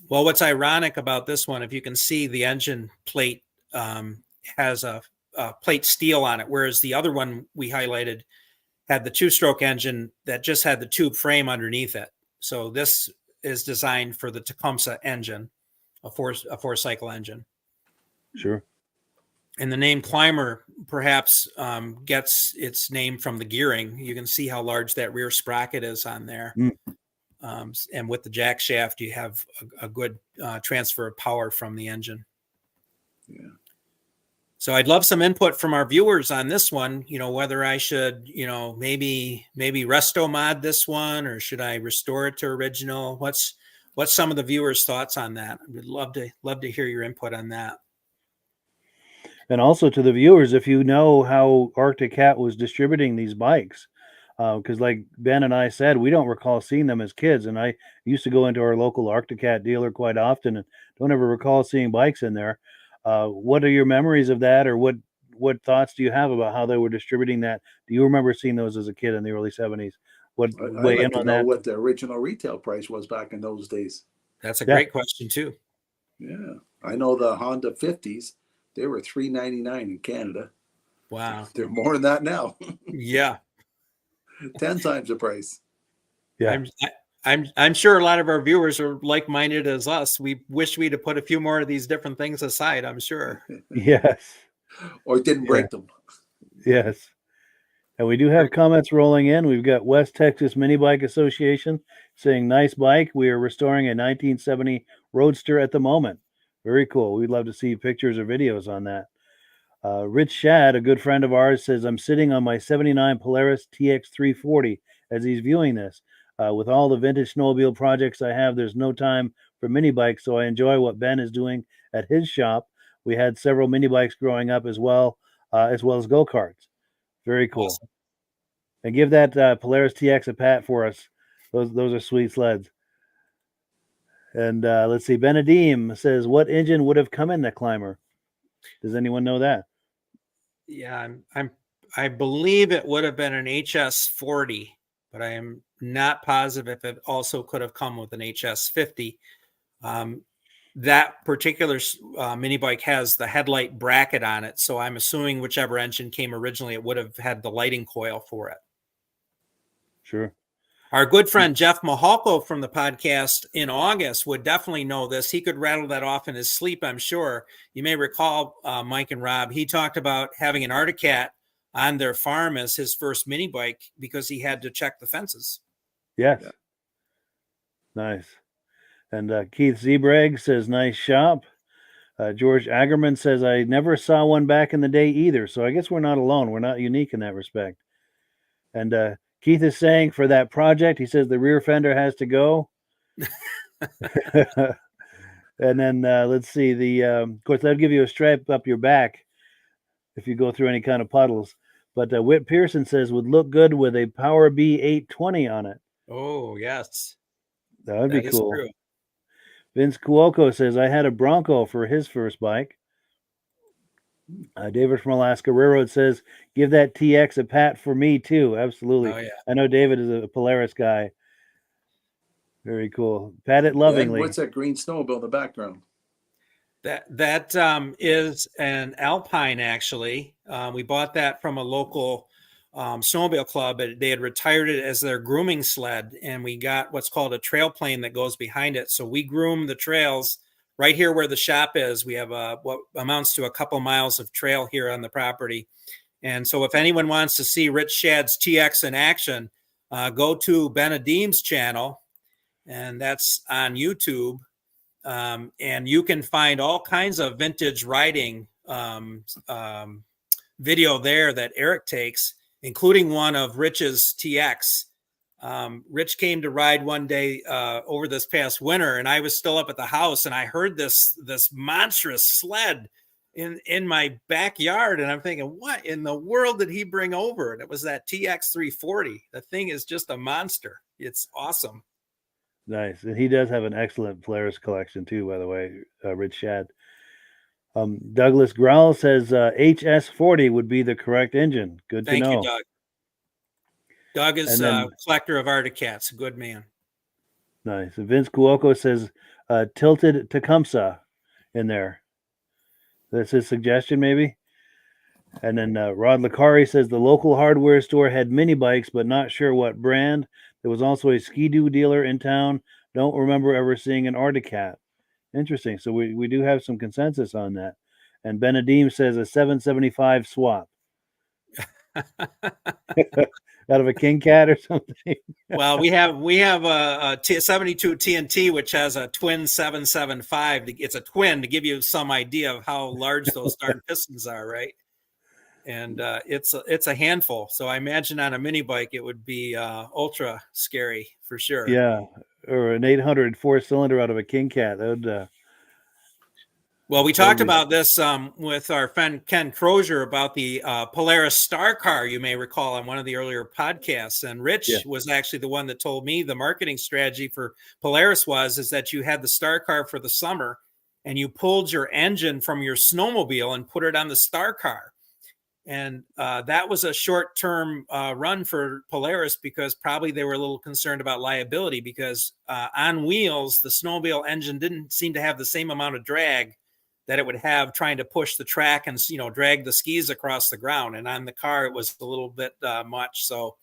Well, what's ironic about this one, if you can see, the engine plate has a plate steel on it, whereas the other one we highlighted had the two-stroke engine that just had the tube frame underneath it. So this is designed for the Tecumseh engine, a four-cycle engine. Sure. And the name Climber perhaps gets its name from the gearing. You can see how large that rear sprocket is on there. And with the jack shaft, you have a good transfer of power from the engine. Yeah. So I'd love some input from our viewers on this one, whether I should, maybe resto mod this one, or should I restore it to original? What's some of the viewers' thoughts on that? I would love to hear your input on that. And also to the viewers, if you know how Arctic Cat was distributing these bikes, because like Ben and I said, we don't recall seeing them as kids. And I used to go into our local Arctic Cat dealer quite often and don't ever recall seeing bikes in there. What are your memories of that, or what thoughts do you have about how they were distributing that? Do you remember seeing those as a kid in the early 70s? I'd weigh like in to on know that? what the original retail price was back in those days. That's a Yeah. great question too. Yeah, I know the Honda 50s, they were $399 in Canada. Wow. They're more than that now, Yeah. 10 times the price. Yeah. I'm sure a lot of our viewers are like-minded as us. We wish we'd have put a few more of these different things aside, I'm sure. Yes. Or didn't Yeah. break them. Yes. And we do have comments rolling in. We've got West Texas Mini Bike Association saying, nice bike. We are restoring a 1970 Roadster at the moment. Very cool. We'd love to see pictures or videos on that. Rich Shad, a good friend of ours, says, I'm sitting on my 79 Polaris TX340 as he's viewing this. With all the vintage snowmobile projects I have, there's no time for mini bikes, so I enjoy what Ben is doing at his shop. We had several mini bikes growing up as well as go-karts. Very cool. Awesome. And give that Polaris TX a pat for us. Those are sweet sleds. And let's see. Benadim says, what engine would have come in the Climber? Does anyone know that? Yeah, I believe it would have been an HS40, but I am not positive if it also could have come with an HS50. That particular mini bike has the headlight bracket on it, so I'm assuming whichever engine came originally, it would have had the lighting coil for it. Sure. Our good friend Jeff Mahalko from the podcast in August would definitely know this. He could rattle that off in his sleep, I'm sure. You may recall, Mike and Rob, he talked about having an Arctic Cat on their farm as his first mini bike because he had to check the fences. Yes. Yeah. Nice. And Keith Zebreg says, nice shop. George Agerman says, I never saw one back in the day either. So I guess we're not alone. We're not unique in that respect. And Keith is saying for that project, he says the rear fender has to go. And then let's see, of course, that'll give you a stripe up your back if you go through any kind of puddles. But Whit Pearson says would look good with a Power B 820 on it. Oh, yes. That would be cool. True. Vince Cuoco says, I had a Bronco for his first bike. David from Alaska Railroad says, give that TX a pat for me too. Absolutely. Oh, yeah. I know David is a Polaris guy. Very cool. Pat it lovingly. And what's that green snowmobile in the background? That is an Alpine, actually. We bought that from a local snowmobile club. They had retired it as their grooming sled, and we got what's called a trail plane that goes behind it. So we groom the trails right here where the shop is. We have what amounts to a couple miles of trail here on the property. And so if anyone wants to see Rich Shad's TX in action, go to Benadim's channel, and that's on YouTube. And you can find all kinds of vintage riding video there that Eric takes, including one of Rich's TX. Rich came to ride one day over this past winter, and I was still up at the house, and I heard this monstrous sled in my backyard, and I'm thinking, what in the world did he bring over? And it was that TX 340. The thing is just a monster. It's awesome. Nice. And he does have an excellent Polaris collection too, by the way, Rich Shad. Douglas Growl says HS40 would be the correct engine. Good to know. Thank you, Doug. Doug is a collector of Arctic Cats. Good man. Nice. And Vince Cuoco says tilted Tecumseh in there. That's his suggestion, maybe. And then Rod Licari says the local hardware store had mini bikes, but not sure what brand. There was also a Ski-Doo dealer in town. Don't remember ever seeing an Arctic Cat. Interesting. So we do have some consensus on that. And Benadim says a 775 swap. Out of a King Cat or something. Well, we have a 72 TNT, which has a twin 775. It's a twin to give you some idea of how large those darn pistons are, right? And it's a handful. So I imagine on a mini bike it would be ultra scary for sure. Yeah, or an 800 4-cylinder out of a King Cat. That would. Well, we talked about this with our friend Ken Crozier about the Polaris Star Car, you may recall, on one of the earlier podcasts. And Rich was actually the one that told me the marketing strategy for Polaris is that you had the Star Car for the summer and you pulled your engine from your snowmobile and put it on the Star Car. And that was a short-term run for Polaris because probably they were a little concerned about liability because on wheels, the snowmobile engine didn't seem to have the same amount of drag that it would have trying to push the track and, drag the skis across the ground. And on the car, it was a little bit much. So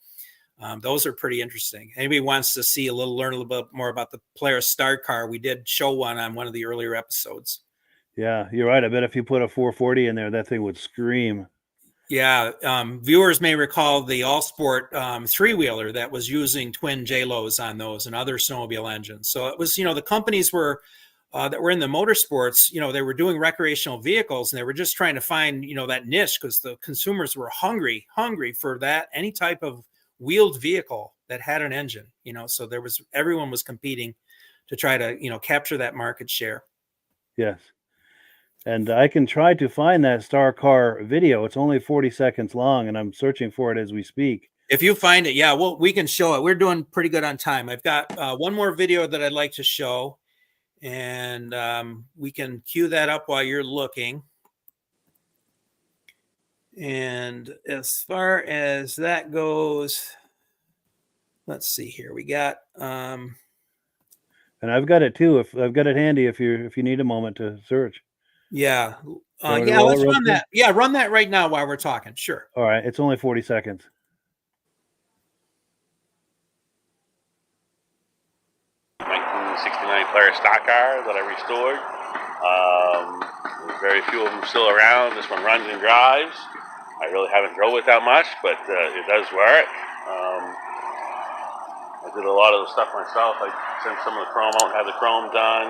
those are pretty interesting. Anybody wants to learn a little bit more about the Polaris Star Car, we did show one on one of the earlier episodes. Yeah, you're right. I bet if you put a 440 in there, that thing would scream. Yeah, viewers may recall the All-Sport three-wheeler that was using twin J-Los on those and other snowmobile engines. So it was, the companies were that were in the motorsports, they were doing recreational vehicles and they were just trying to find, that niche because the consumers were hungry for that, any type of wheeled vehicle that had an engine, so everyone was competing to try to, capture that market share. Yes. And I can try to find that Star Car video. It's only 40 seconds long, and I'm searching for it as we speak. If you find it, yeah, well, we can show it. We're doing pretty good on time. I've got one more video that I'd like to show, and we can cue that up while you're looking. And as far as that goes, let's see here. We got... and I've got it too. If I've got it handy, if you need a moment to search. Yeah. Let's run that. Yeah, run that right now while we're talking. Sure. All right. It's only 40 seconds. '69 Polaris stock car that I restored. There's very few of them still around. This one runs and drives. I really haven't drove it that much, but it does work. I did a lot of the stuff myself. I sent some of the chrome out and had the chrome done.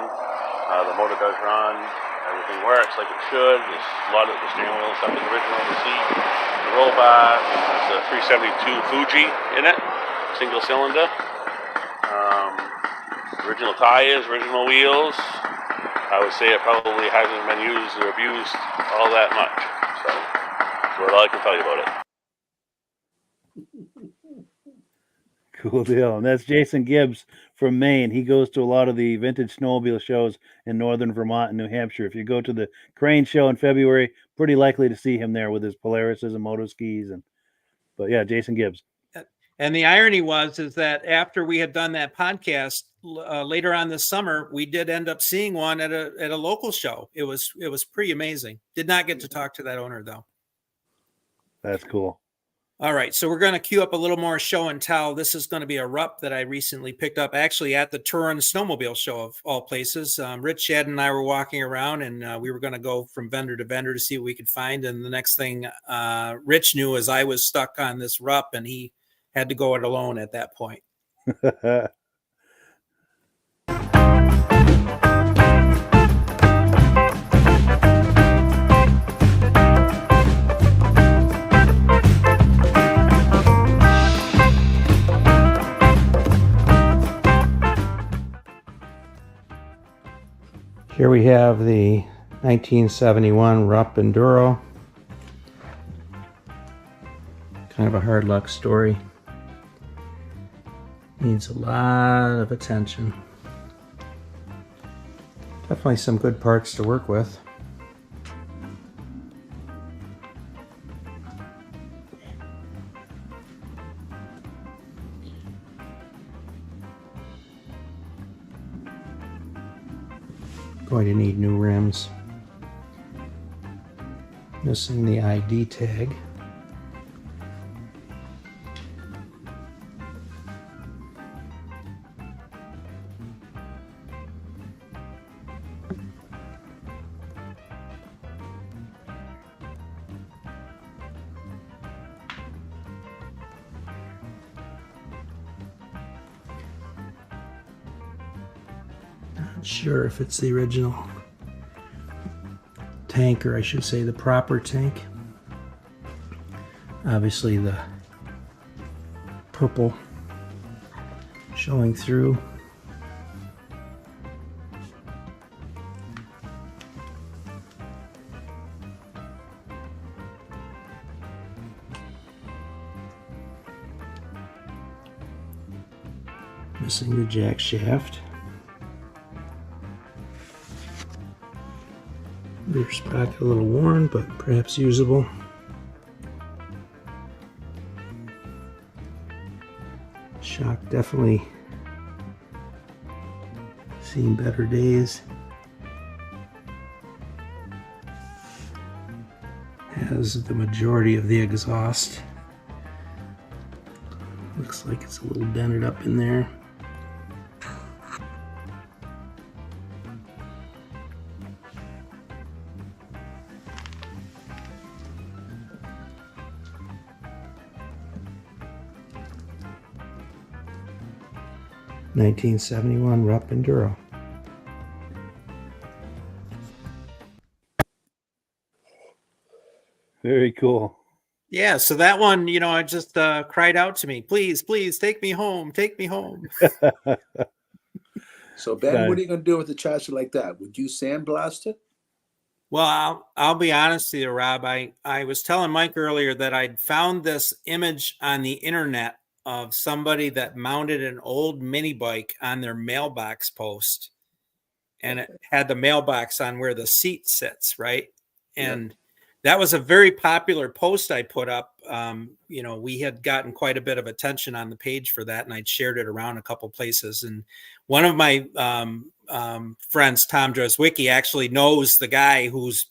The motor does run. Everything works like it should. There's a lot of the steering wheel stuff is original. The seat, the roll bar. There's a 372 Fuji in it, single cylinder. Original tires, original wheels. I would say it probably hasn't been used or abused all that much. So that's all I can tell you about it. Cool deal. And that's Jason Gibbs from Maine. He goes to a lot of the vintage snowmobile shows in northern Vermont and New Hampshire. If you go to the Crane show in February, pretty likely to see him there with his Polarises and moto skis. But yeah, Jason Gibbs. And the irony is that after we had done that podcast later on this summer, we did end up seeing one at a local show. It was pretty amazing. Did not get to talk to that owner though. That's cool. All right, so we're going to queue up a little more show and tell. This is going to be a RUP that I recently picked up, actually at the Turin Snowmobile Show of all places. Rich, Shad, and I were walking around, and we were going to go from vendor to vendor to see what we could find. And the next thing Rich knew is I was stuck on this RUP, and he had to go it alone at that point. Here we have the 1971 Rupp Enduro. Kind of a hard luck story. Needs a lot of attention. Definitely some good parts to work with. Going to need new rims. Missing the ID tag. Not sure if it's the original tank, or I should say the proper tank. Obviously the purple showing through. Missing the jack shaft. Rear sprocket a little worn, but perhaps usable. Definitely seen better days. Has the majority of the exhaust. Looks like it's a little dented up in there. (1971) Rupp Enduro. Very cool. Yeah, so that one, I just cried out to me, please, please take me home, take me home. So Ben, what are you going to do with a chassis like that? Would you sandblast it? Well, I'll be honest with you, Rob. I was telling Mike earlier that I'd found this image on the internet of somebody that mounted an old mini bike on their mailbox post, and it had the mailbox on where the seat sits, right? And that was a very popular post I put up. We had gotten quite a bit of attention on the page for that, and I'd shared it around a couple places. And one of my friends, Tom Drozwicki, actually knows the guy whose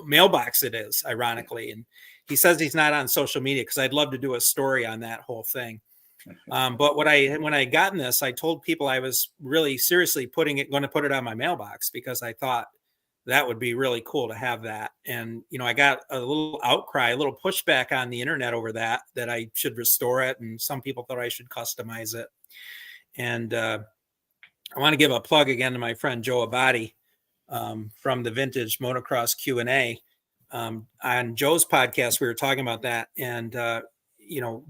mailbox it is, ironically. And he says he's not on social media because I'd love to do a story on that whole thing. But when I gotten this, I told people I was really seriously going to put it on my mailbox because I thought that would be really cool to have that. And, I got a little outcry, a little pushback on the internet over that I should restore it. And some people thought I should customize it. And I want to give a plug again to my friend Joe Abadi from the Vintage Motocross Q&A. On Joe's podcast, we were talking about that. And,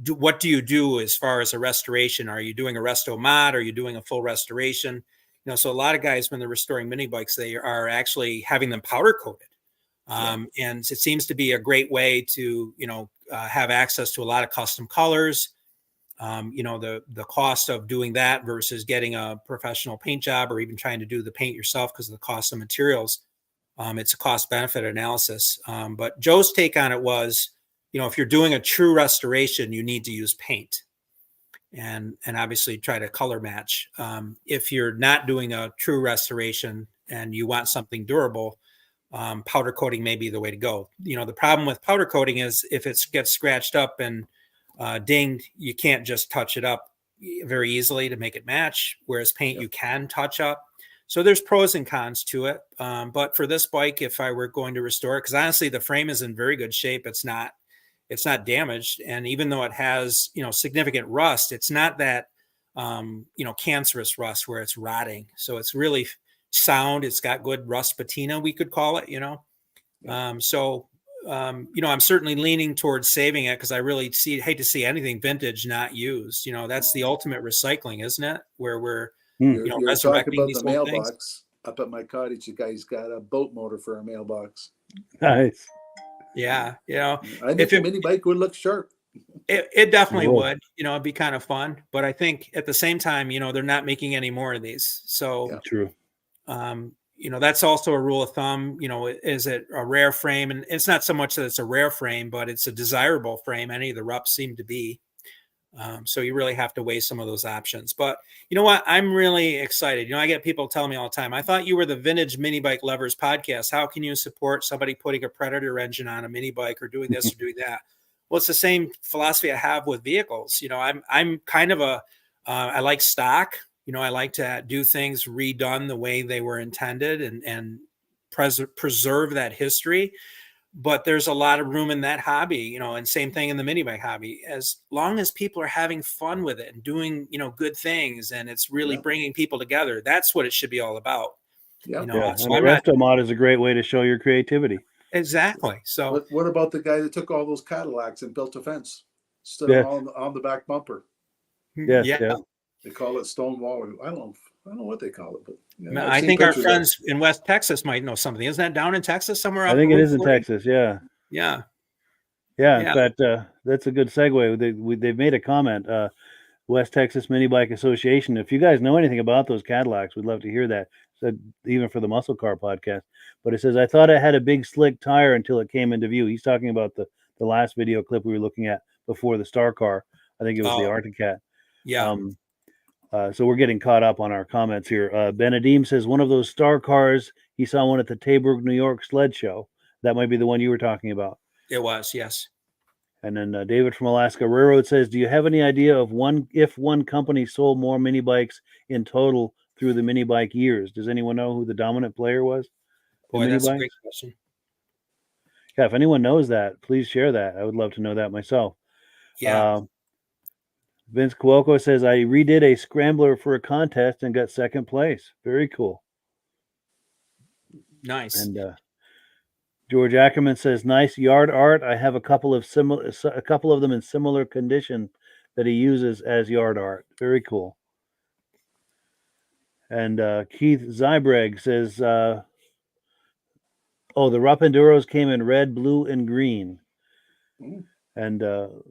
what do you do as far as a restoration? Are you doing a resto mod? Are you doing a full restoration? So a lot of guys, when they're restoring mini bikes, they are actually having them powder coated. And it seems to be a great way to, have access to a lot of custom colors. The cost of doing that versus getting a professional paint job or even trying to do the paint yourself because of the cost of materials. It's a cost benefit analysis. But Joe's take on it was, if you're doing a true restoration, you need to use paint. And obviously try to color match. If you're not doing a true restoration and you want something durable, powder coating may be the way to go. The problem with powder coating is if it gets scratched up and dinged, you can't just touch it up very easily to make it match, whereas paint you can touch up. So there's pros and cons to it. But for this bike, if I were going to restore it, because honestly, the frame is in very good shape. It's not damaged. And even though it has, significant rust, it's not that, cancerous rust where it's rotting. So it's really sound. It's got good rust patina, we could call it, I'm certainly leaning towards saving it because I really hate to see anything vintage not used. That's the ultimate recycling, isn't it? Where we're, You're resurrecting talking about these the old mailbox things. up at my cottage. The guy's got a boat motor for a mailbox. Nice. Yeah. I think a mini bike would look sharp. It definitely would, it'd be kind of fun, but I think at the same time, they're not making any more of these. So True. That's also a rule of thumb, is it a rare frame? And it's not so much that it's a rare frame, but it's a desirable frame. Any of the Rups seem to be. So you really have to weigh some of those options. But you know what? I'm really excited. I get people telling me all the time, I thought you were the Vintage Mini Bike Lovers podcast. How can you support somebody putting a Predator engine on a mini bike or doing this or doing that? Well, it's the same philosophy I have with vehicles. I'm kind of I like stock. I like to do things redone the way they were intended and preserve that history. But there's a lot of room in that hobby, and same thing in the mini bike hobby. As long as people are having fun with it and doing, good things, and it's really bringing people together, that's what it should be all about. So and a resto mod is a great way to show your creativity. Exactly. So what about the guy that took all those Cadillacs and built a fence, stood them on the back bumper? Yes. They call it stone wall. I don't know what they call it, but I think our friends in West Texas might know something. Isn't that down in Texas somewhere? I think it is in Texas. Yeah. In fact, that's a good segue. They've made a comment. West Texas Mini Bike Association. If you guys know anything about those Cadillacs, we'd love to hear that. Said even for the Muscle Car podcast. But it says, I thought it had a big slick tire until it came into view. He's talking about the last video clip we were looking at before the Star Car. I think it was the Arctic Cat. Yeah. So we're getting caught up on our comments here. Benedim says one of those star cars. He saw one at the Taberg, New York sled show. That might be the one you were talking about. It was, yes. And then David from Alaska Railroad says, "Do you have any idea of if one company sold more mini bikes in total through the mini bike years? Does anyone know who the dominant player was for Boy, mini that's a bikes? great question. Yeah, if anyone knows that, please share that. I would love to know that myself." Yeah, Vince Cuoco says, "I redid a scrambler for a contest and got second place. Very cool." nice. And George Ackerman says, "Nice yard art. I have a couple of them in similar condition that he uses as yard art. Very cool." And Keith Zybreg says, "Oh, the Rupp Enduros came in red, blue, and green." Mm. And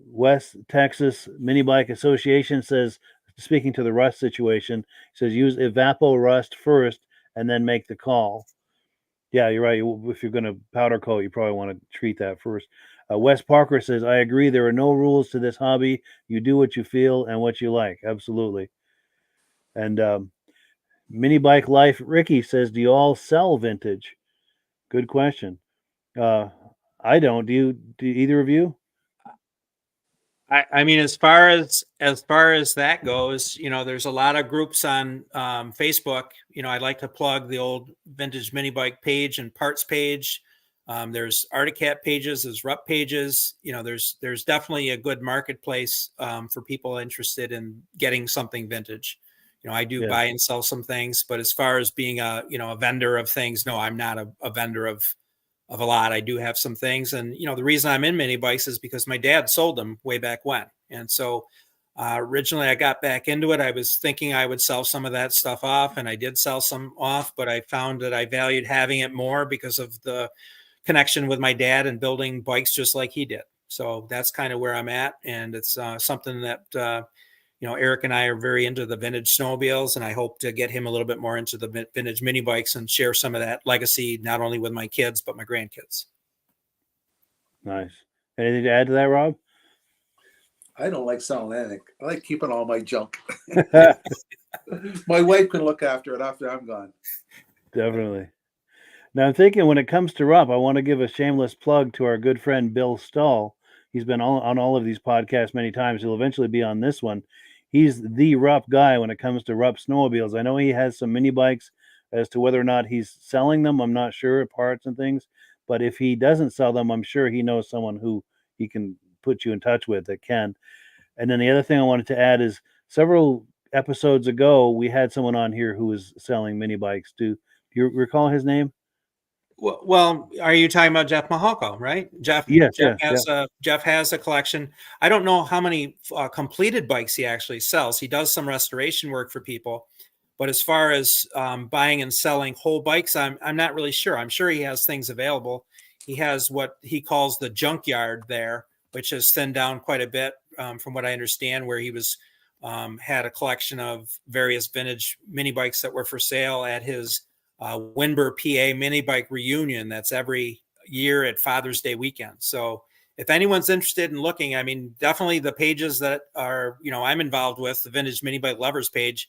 West Texas Mini Bike Association says, speaking to the rust situation, says use Evapo Rust first and then make the call. Yeah, you're right. If you're going to powder coat, you probably want to treat that first. Wes Parker says, "I agree. There are no rules to this hobby. You do what you feel and what you like." Absolutely. And Mini Bike Life Ricky says, "Do you all sell vintage?" Good question. Uh, I don't. Do either of you? I mean, as far as that goes, there's a lot of groups on Facebook. I'd like to plug the old vintage mini bike page and parts page. There's Articat pages, there's Rupp pages. There's definitely a good marketplace for people interested in getting something vintage. I do Yeah. buy and sell some things, but as far as being a vendor of things, no, I'm not a vendor of a lot. I do have some things. And, the reason I'm in mini bikes is because my dad sold them way back when. And so originally I got back into it. I was thinking I would sell some of that stuff off, and I did sell some off, but I found that I valued having it more because of the connection with my dad and building bikes just like he did. So that's kind of where I'm at. And it's something that, Eric and I are very into the vintage snowmobiles, and I hope to get him a little bit more into the vintage mini bikes and share some of that legacy, not only with my kids, but my grandkids. Nice. Anything to add to that, Rob? I don't like selling anything. I like keeping all my junk. My wife can look after it after I'm gone. Definitely. Now I'm thinking when it comes to Rupp, I want to give a shameless plug to our good friend Bill Stahl. He's been on all of these podcasts many times. He'll eventually be on this one. He's the Rupp guy when it comes to Rupp snowmobiles. I know he has some mini bikes. As to whether or not he's selling them, I'm not sure, parts and things. But if he doesn't sell them, I'm sure he knows someone who he can put you in touch with that can. And then the other thing I wanted to add is several episodes ago, we had someone on here who was selling mini bikes. Do you recall his name? Well, are you talking about Jeff Mahalko, right? Jeff Yes, Jeff has a collection. I don't know how many completed bikes he actually sells. He does some restoration work for people, but as far as buying and selling whole bikes, I'm not really sure. I'm sure he has things available. He has what he calls the junkyard there, which has thinned down quite a bit, from what I understand, where he was had a collection of various vintage mini bikes that were for sale at his Windber, PA mini bike reunion. That's every year at Father's Day weekend. So if anyone's interested in looking, I mean, definitely the pages that are, I'm involved with, the Vintage Mini Bike Lovers page,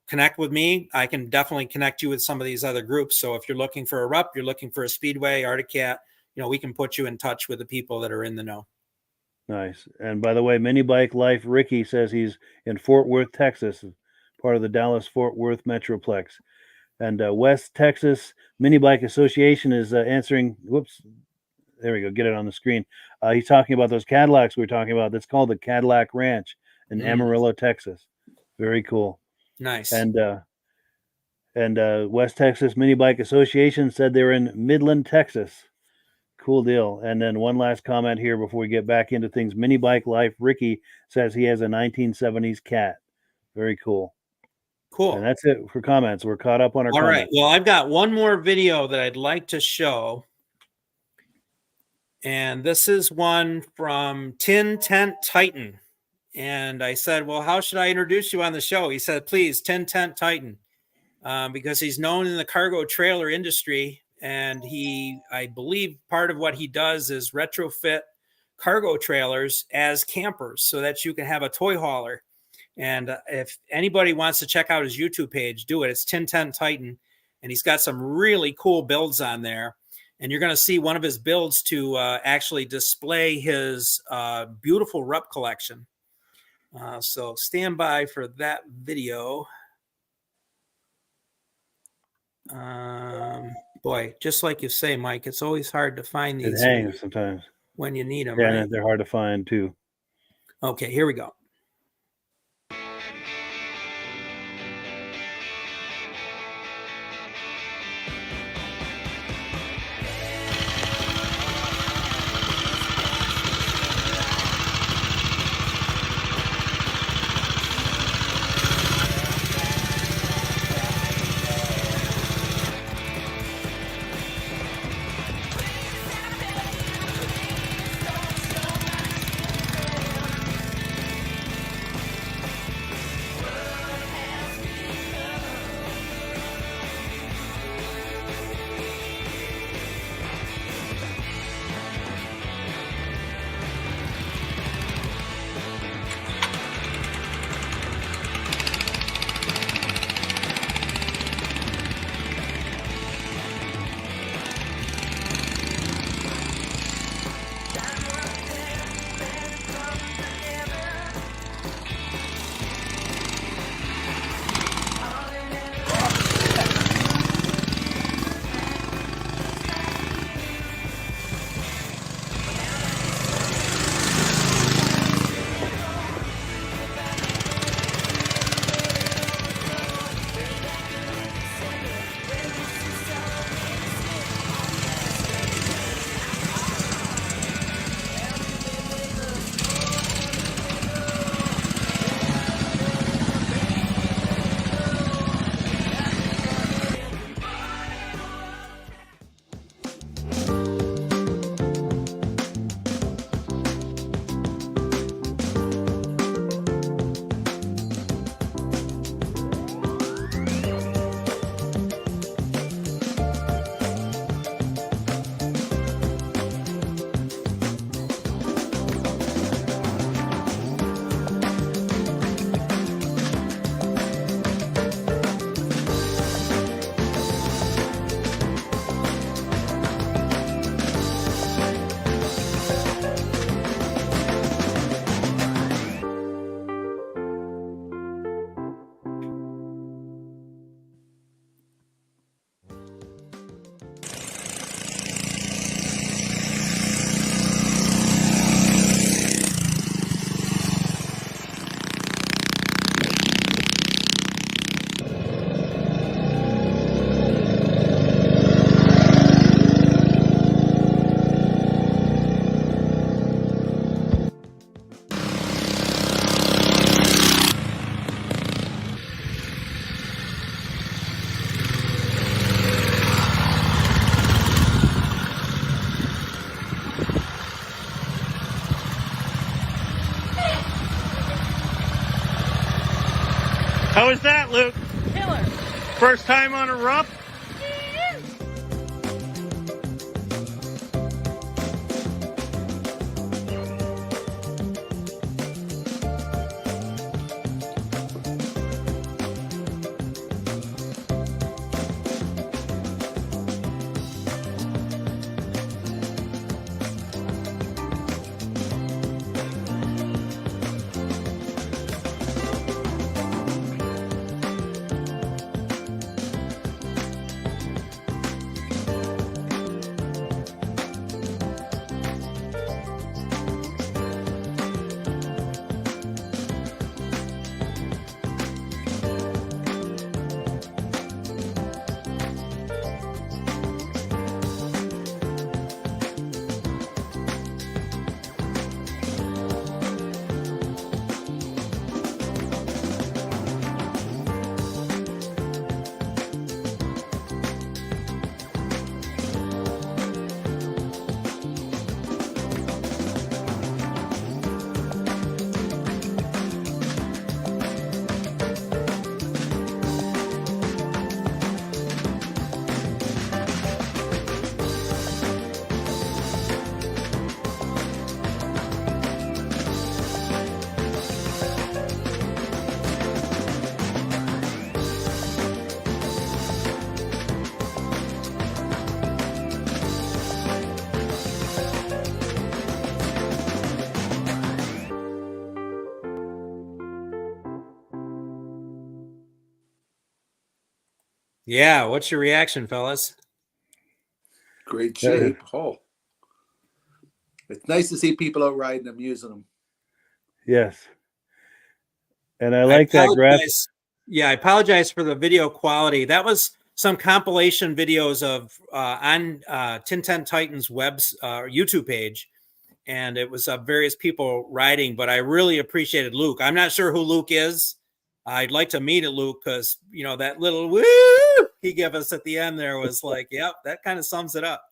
connect with me. I can definitely connect you with some of these other groups. So if you're looking for a Rupp, you're looking for a Speedway, Articat, we can put you in touch with the people that are in the know. Nice. And by the way, Mini Bike Life Ricky says he's in Fort Worth, Texas, part of the Dallas-Fort Worth Metroplex. And West Texas Mini Bike Association is answering. Whoops, there we go. Get it on the screen. He's talking about those Cadillacs we were talking about. That's called the Cadillac Ranch in Amarillo, Texas. Very cool. Nice. And West Texas Mini Bike Association said they're in Midland, Texas. Cool deal. And then one last comment here before we get back into things. Mini Bike Life Ricky says he has a 1970s cat. Very cool. Cool. And that's it for comments. We're caught up on our comments. All right. Well, I've got one more video that I'd like to show. And this is one from Tin Tent Titan. And I said, well, how should I introduce you on the show? He said, please, Tin Tent Titan, because he's known in the cargo trailer industry. And I believe part of what he does is retrofit cargo trailers as campers so that you can have a toy hauler. And if anybody wants to check out his YouTube page, do it. It's 1010 Titan, and he's got some really cool builds on there. And you're going to see one of his builds to actually display his beautiful Rupp collection. So stand by for that video. Boy, just like you say, Mike, it's always hard to find these. It hangs sometimes when you need them. Yeah, right? they're hard to find too. Okay, here we go. How was that, Luke? Killer. First time on a Rupp? Yeah. What's your reaction, fellas? Great shape. Oh, it's nice to see people out riding them, using them. Yes. And I I like that graph. apologize. Yeah, I apologize for the video quality. That was some compilation videos of on Tin Ten Titans web's YouTube page, and it was various people riding. But I really appreciated Luke. I'm not sure who Luke is. I'd like to meet Luke because that little woo he gave us at the end there was like, yep, that kind of sums it up.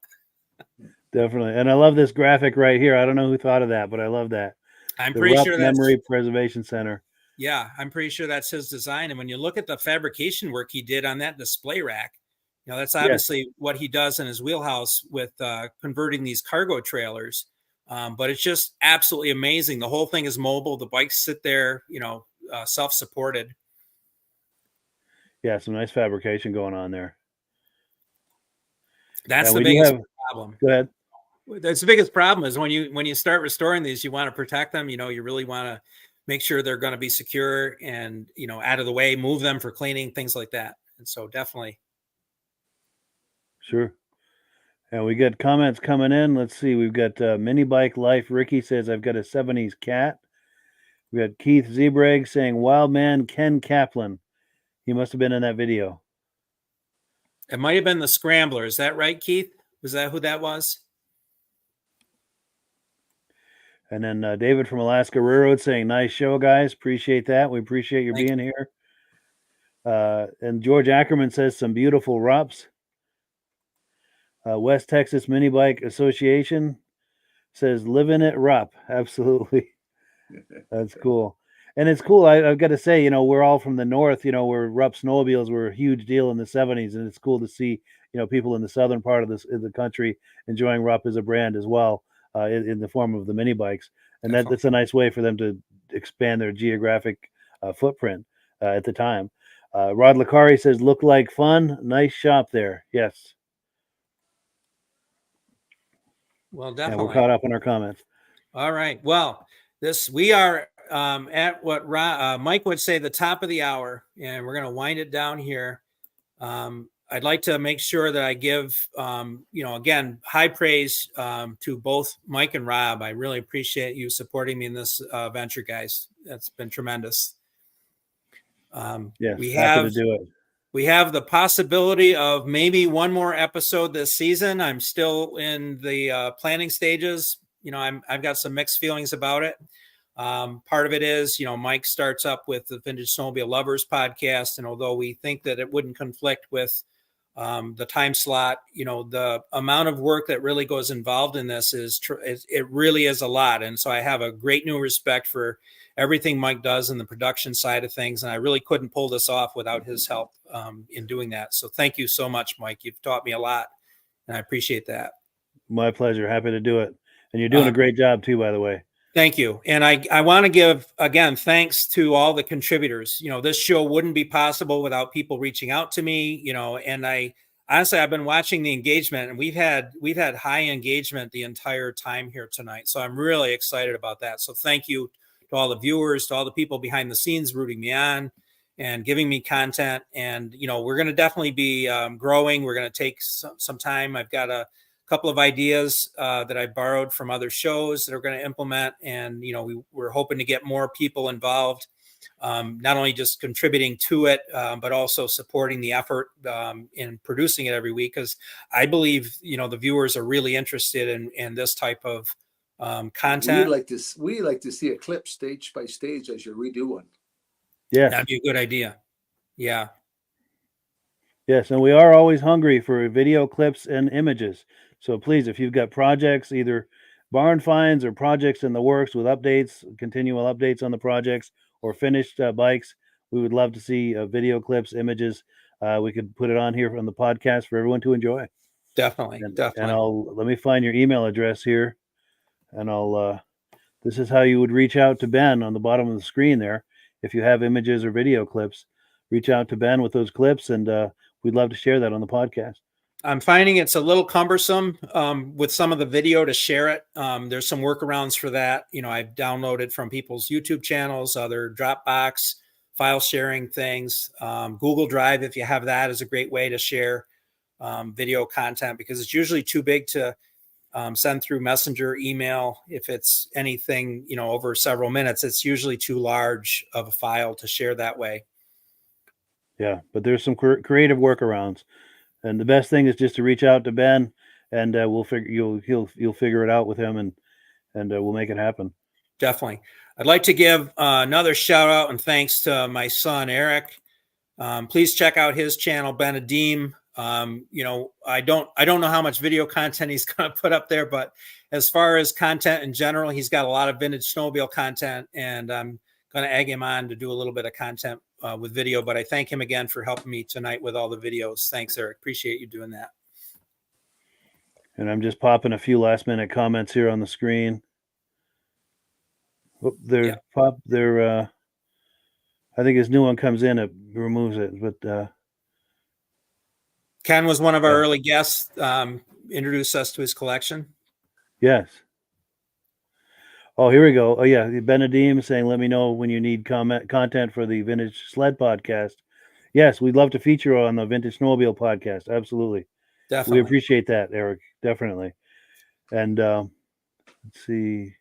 Definitely. And I love this graphic right here. I don't know who thought of that, but I love that. I'm The pretty Rupp sure that's Memory Preservation Center. Yeah, I'm pretty sure that's his design. And when you look at the fabrication work he did on that display rack, that's Yes. obviously what he does in his wheelhouse with converting these cargo trailers. But it's just absolutely amazing. The whole thing is mobile. The bikes sit there, self-supported. Yeah, some nice fabrication going on there. That's And the we do biggest have, problem. go ahead. That's the biggest problem is when you start restoring these, you want to protect them. You really want to make sure they're going to be secure and, out of the way, move them for cleaning, things like that. And so definitely. Sure. And we got comments coming in. Let's see. We've got Mini Bike Life. Ricky says, I've got a 70s cat. We got Keith Zebreg saying, Wild Man Ken Kaplan. He must have been in that video. It might have been the Scrambler. Is that right, Keith? Was that who that was? And then David from Alaska Railroad saying, nice show, guys. Appreciate that. We appreciate you being here. And George Ackerman says, some beautiful Rupps. West Texas Mini Bike Association says, living it Rupp. Absolutely. That's cool. And it's cool. I've got to say, we're all from the north, where Rupp snowmobiles were a huge deal in the 70s. And it's cool to see, people in the southern part of the country enjoying Rupp as a brand as well, in the form of the mini bikes. And that's a nice way for them to expand their geographic footprint at the time. Rod Lacari says, look like fun. Nice shop there. Yes. Well, definitely. And we're caught up in our comments. All right. Well, we are at what Mike would say the top of the hour, and we're going to wind it down here. I'd like to make sure that I give, again, high praise to both Mike and Rob. I really appreciate you supporting me in this venture, guys. That's been tremendous. Yes, happy to do it. We have the possibility of maybe one more episode this season. I'm still in the planning stages. I've got some mixed feelings about it. Part of it is, Mike starts up with the Vintage Snowmobile Lovers podcast. And although we think that it wouldn't conflict with the time slot, the amount of work that really goes involved in this it really is a lot. And so I have a great new respect for everything Mike does in the production side of things. And I really couldn't pull this off without his help in doing that. So thank you so much, Mike. You've taught me a lot and I appreciate that. My pleasure. Happy to do it. And you're doing a great job too, by the way. Thank you. And I want to give, again, thanks to all the contributors. This show wouldn't be possible without people reaching out to me, and honestly, I've been watching the engagement and we've had high engagement the entire time here tonight. So I'm really excited about that. So thank you to all the viewers, to all the people behind the scenes rooting me on and giving me content. And, we're going to definitely be growing. We're going to take some time. I've got a couple of ideas that I borrowed from other shows that are going to implement. And, we're hoping to get more people involved, not only just contributing to it, but also supporting the effort in producing it every week. Because I believe, the viewers are really interested in this type of content. We like to see a clip stage by stage as you redo one. Yeah, that'd be a good idea. Yeah. Yes, and we are always hungry for video clips and images. So please, if you've got projects, either barn finds or projects in the works with updates, continual updates on the projects, or finished bikes, we would love to see video clips, images. We could put it on here on the podcast for everyone to enjoy. Definitely. And let me find your email address here, and this is how you would reach out to Ben on the bottom of the screen there. If you have images or video clips, reach out to Ben with those clips, and we'd love to share that on the podcast. I'm finding it's a little cumbersome with some of the video to share it. There's some workarounds for that. I've downloaded from people's YouTube channels, other Dropbox file sharing things. Google Drive, if you have that, is a great way to share video content, because it's usually too big to send through Messenger, email. If it's anything, over several minutes, it's usually too large of a file to share that way. Yeah, but there's some creative workarounds, and the best thing is just to reach out to Ben, and we'll figure you'll figure it out with him, and we'll make it happen. Definitely. I'd like to give another shout out and thanks to my son, Eric. Please check out his channel, Ben Adim. I don't know how much video content he's going to put up there, but as far as content in general, he's got a lot of vintage snowmobile content, and I'm going to egg him on to do a little bit of content with video. But I thank him again for helping me tonight with all the videos. Thanks, Eric. Appreciate you doing that. And I'm just popping a few last minute comments here on the screen. I think his new one comes in, it removes it, but Ken was one of our early guests, introduced us to his collection. Yes. Oh, here we go. Oh, yeah. Ben Adim saying, let me know when you need content for the Vintage Sled podcast. Yes, we'd love to feature on the Vintage Snowmobile podcast. Absolutely. Definitely. We appreciate that, Eric. Definitely. And let's see.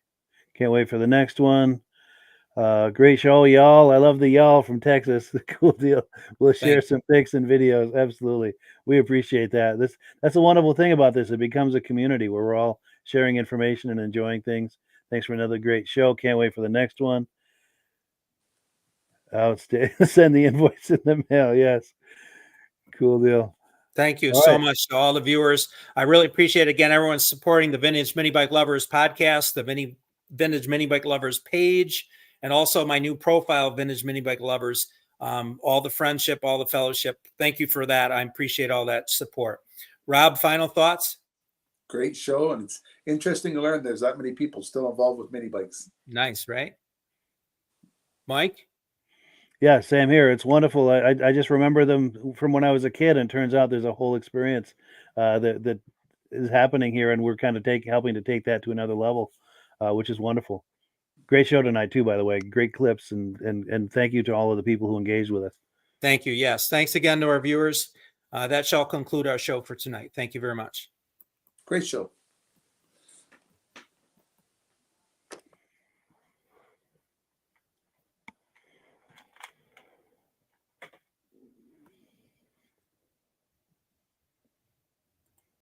Can't wait for the next one. Great show, y'all. I love the y'all from Texas. Cool deal. We'll share some pics and videos. Absolutely. We appreciate that. That's a wonderful thing about this. It becomes a community where we're all sharing information and enjoying things. Thanks for another great show. Can't wait for the next one. Outstanding. Send the invoice in the mail. Yes. Cool deal. Thank you so much to all the viewers. I really appreciate, again, everyone supporting the Vintage Mini Bike Lovers podcast, the Vintage Mini Bike Lovers page, and also my new profile, Vintage Mini Bike Lovers. All the friendship, all the fellowship. Thank you for that. I appreciate all that support. Rob, final thoughts? Great show, and it's interesting to learn there's that many people still involved with mini bikes. Nice, right? Mike? Yeah, same here. It's wonderful. I just remember them from when I was a kid, and turns out there's a whole experience that is happening here, and we're kind of helping to take that to another level, which is wonderful. Great show tonight too, by the way. Great clips, and thank you to all of the people who engaged with us. Thank you. Yes, thanks again to our viewers. That shall conclude our show for tonight. Thank you very much. Great show.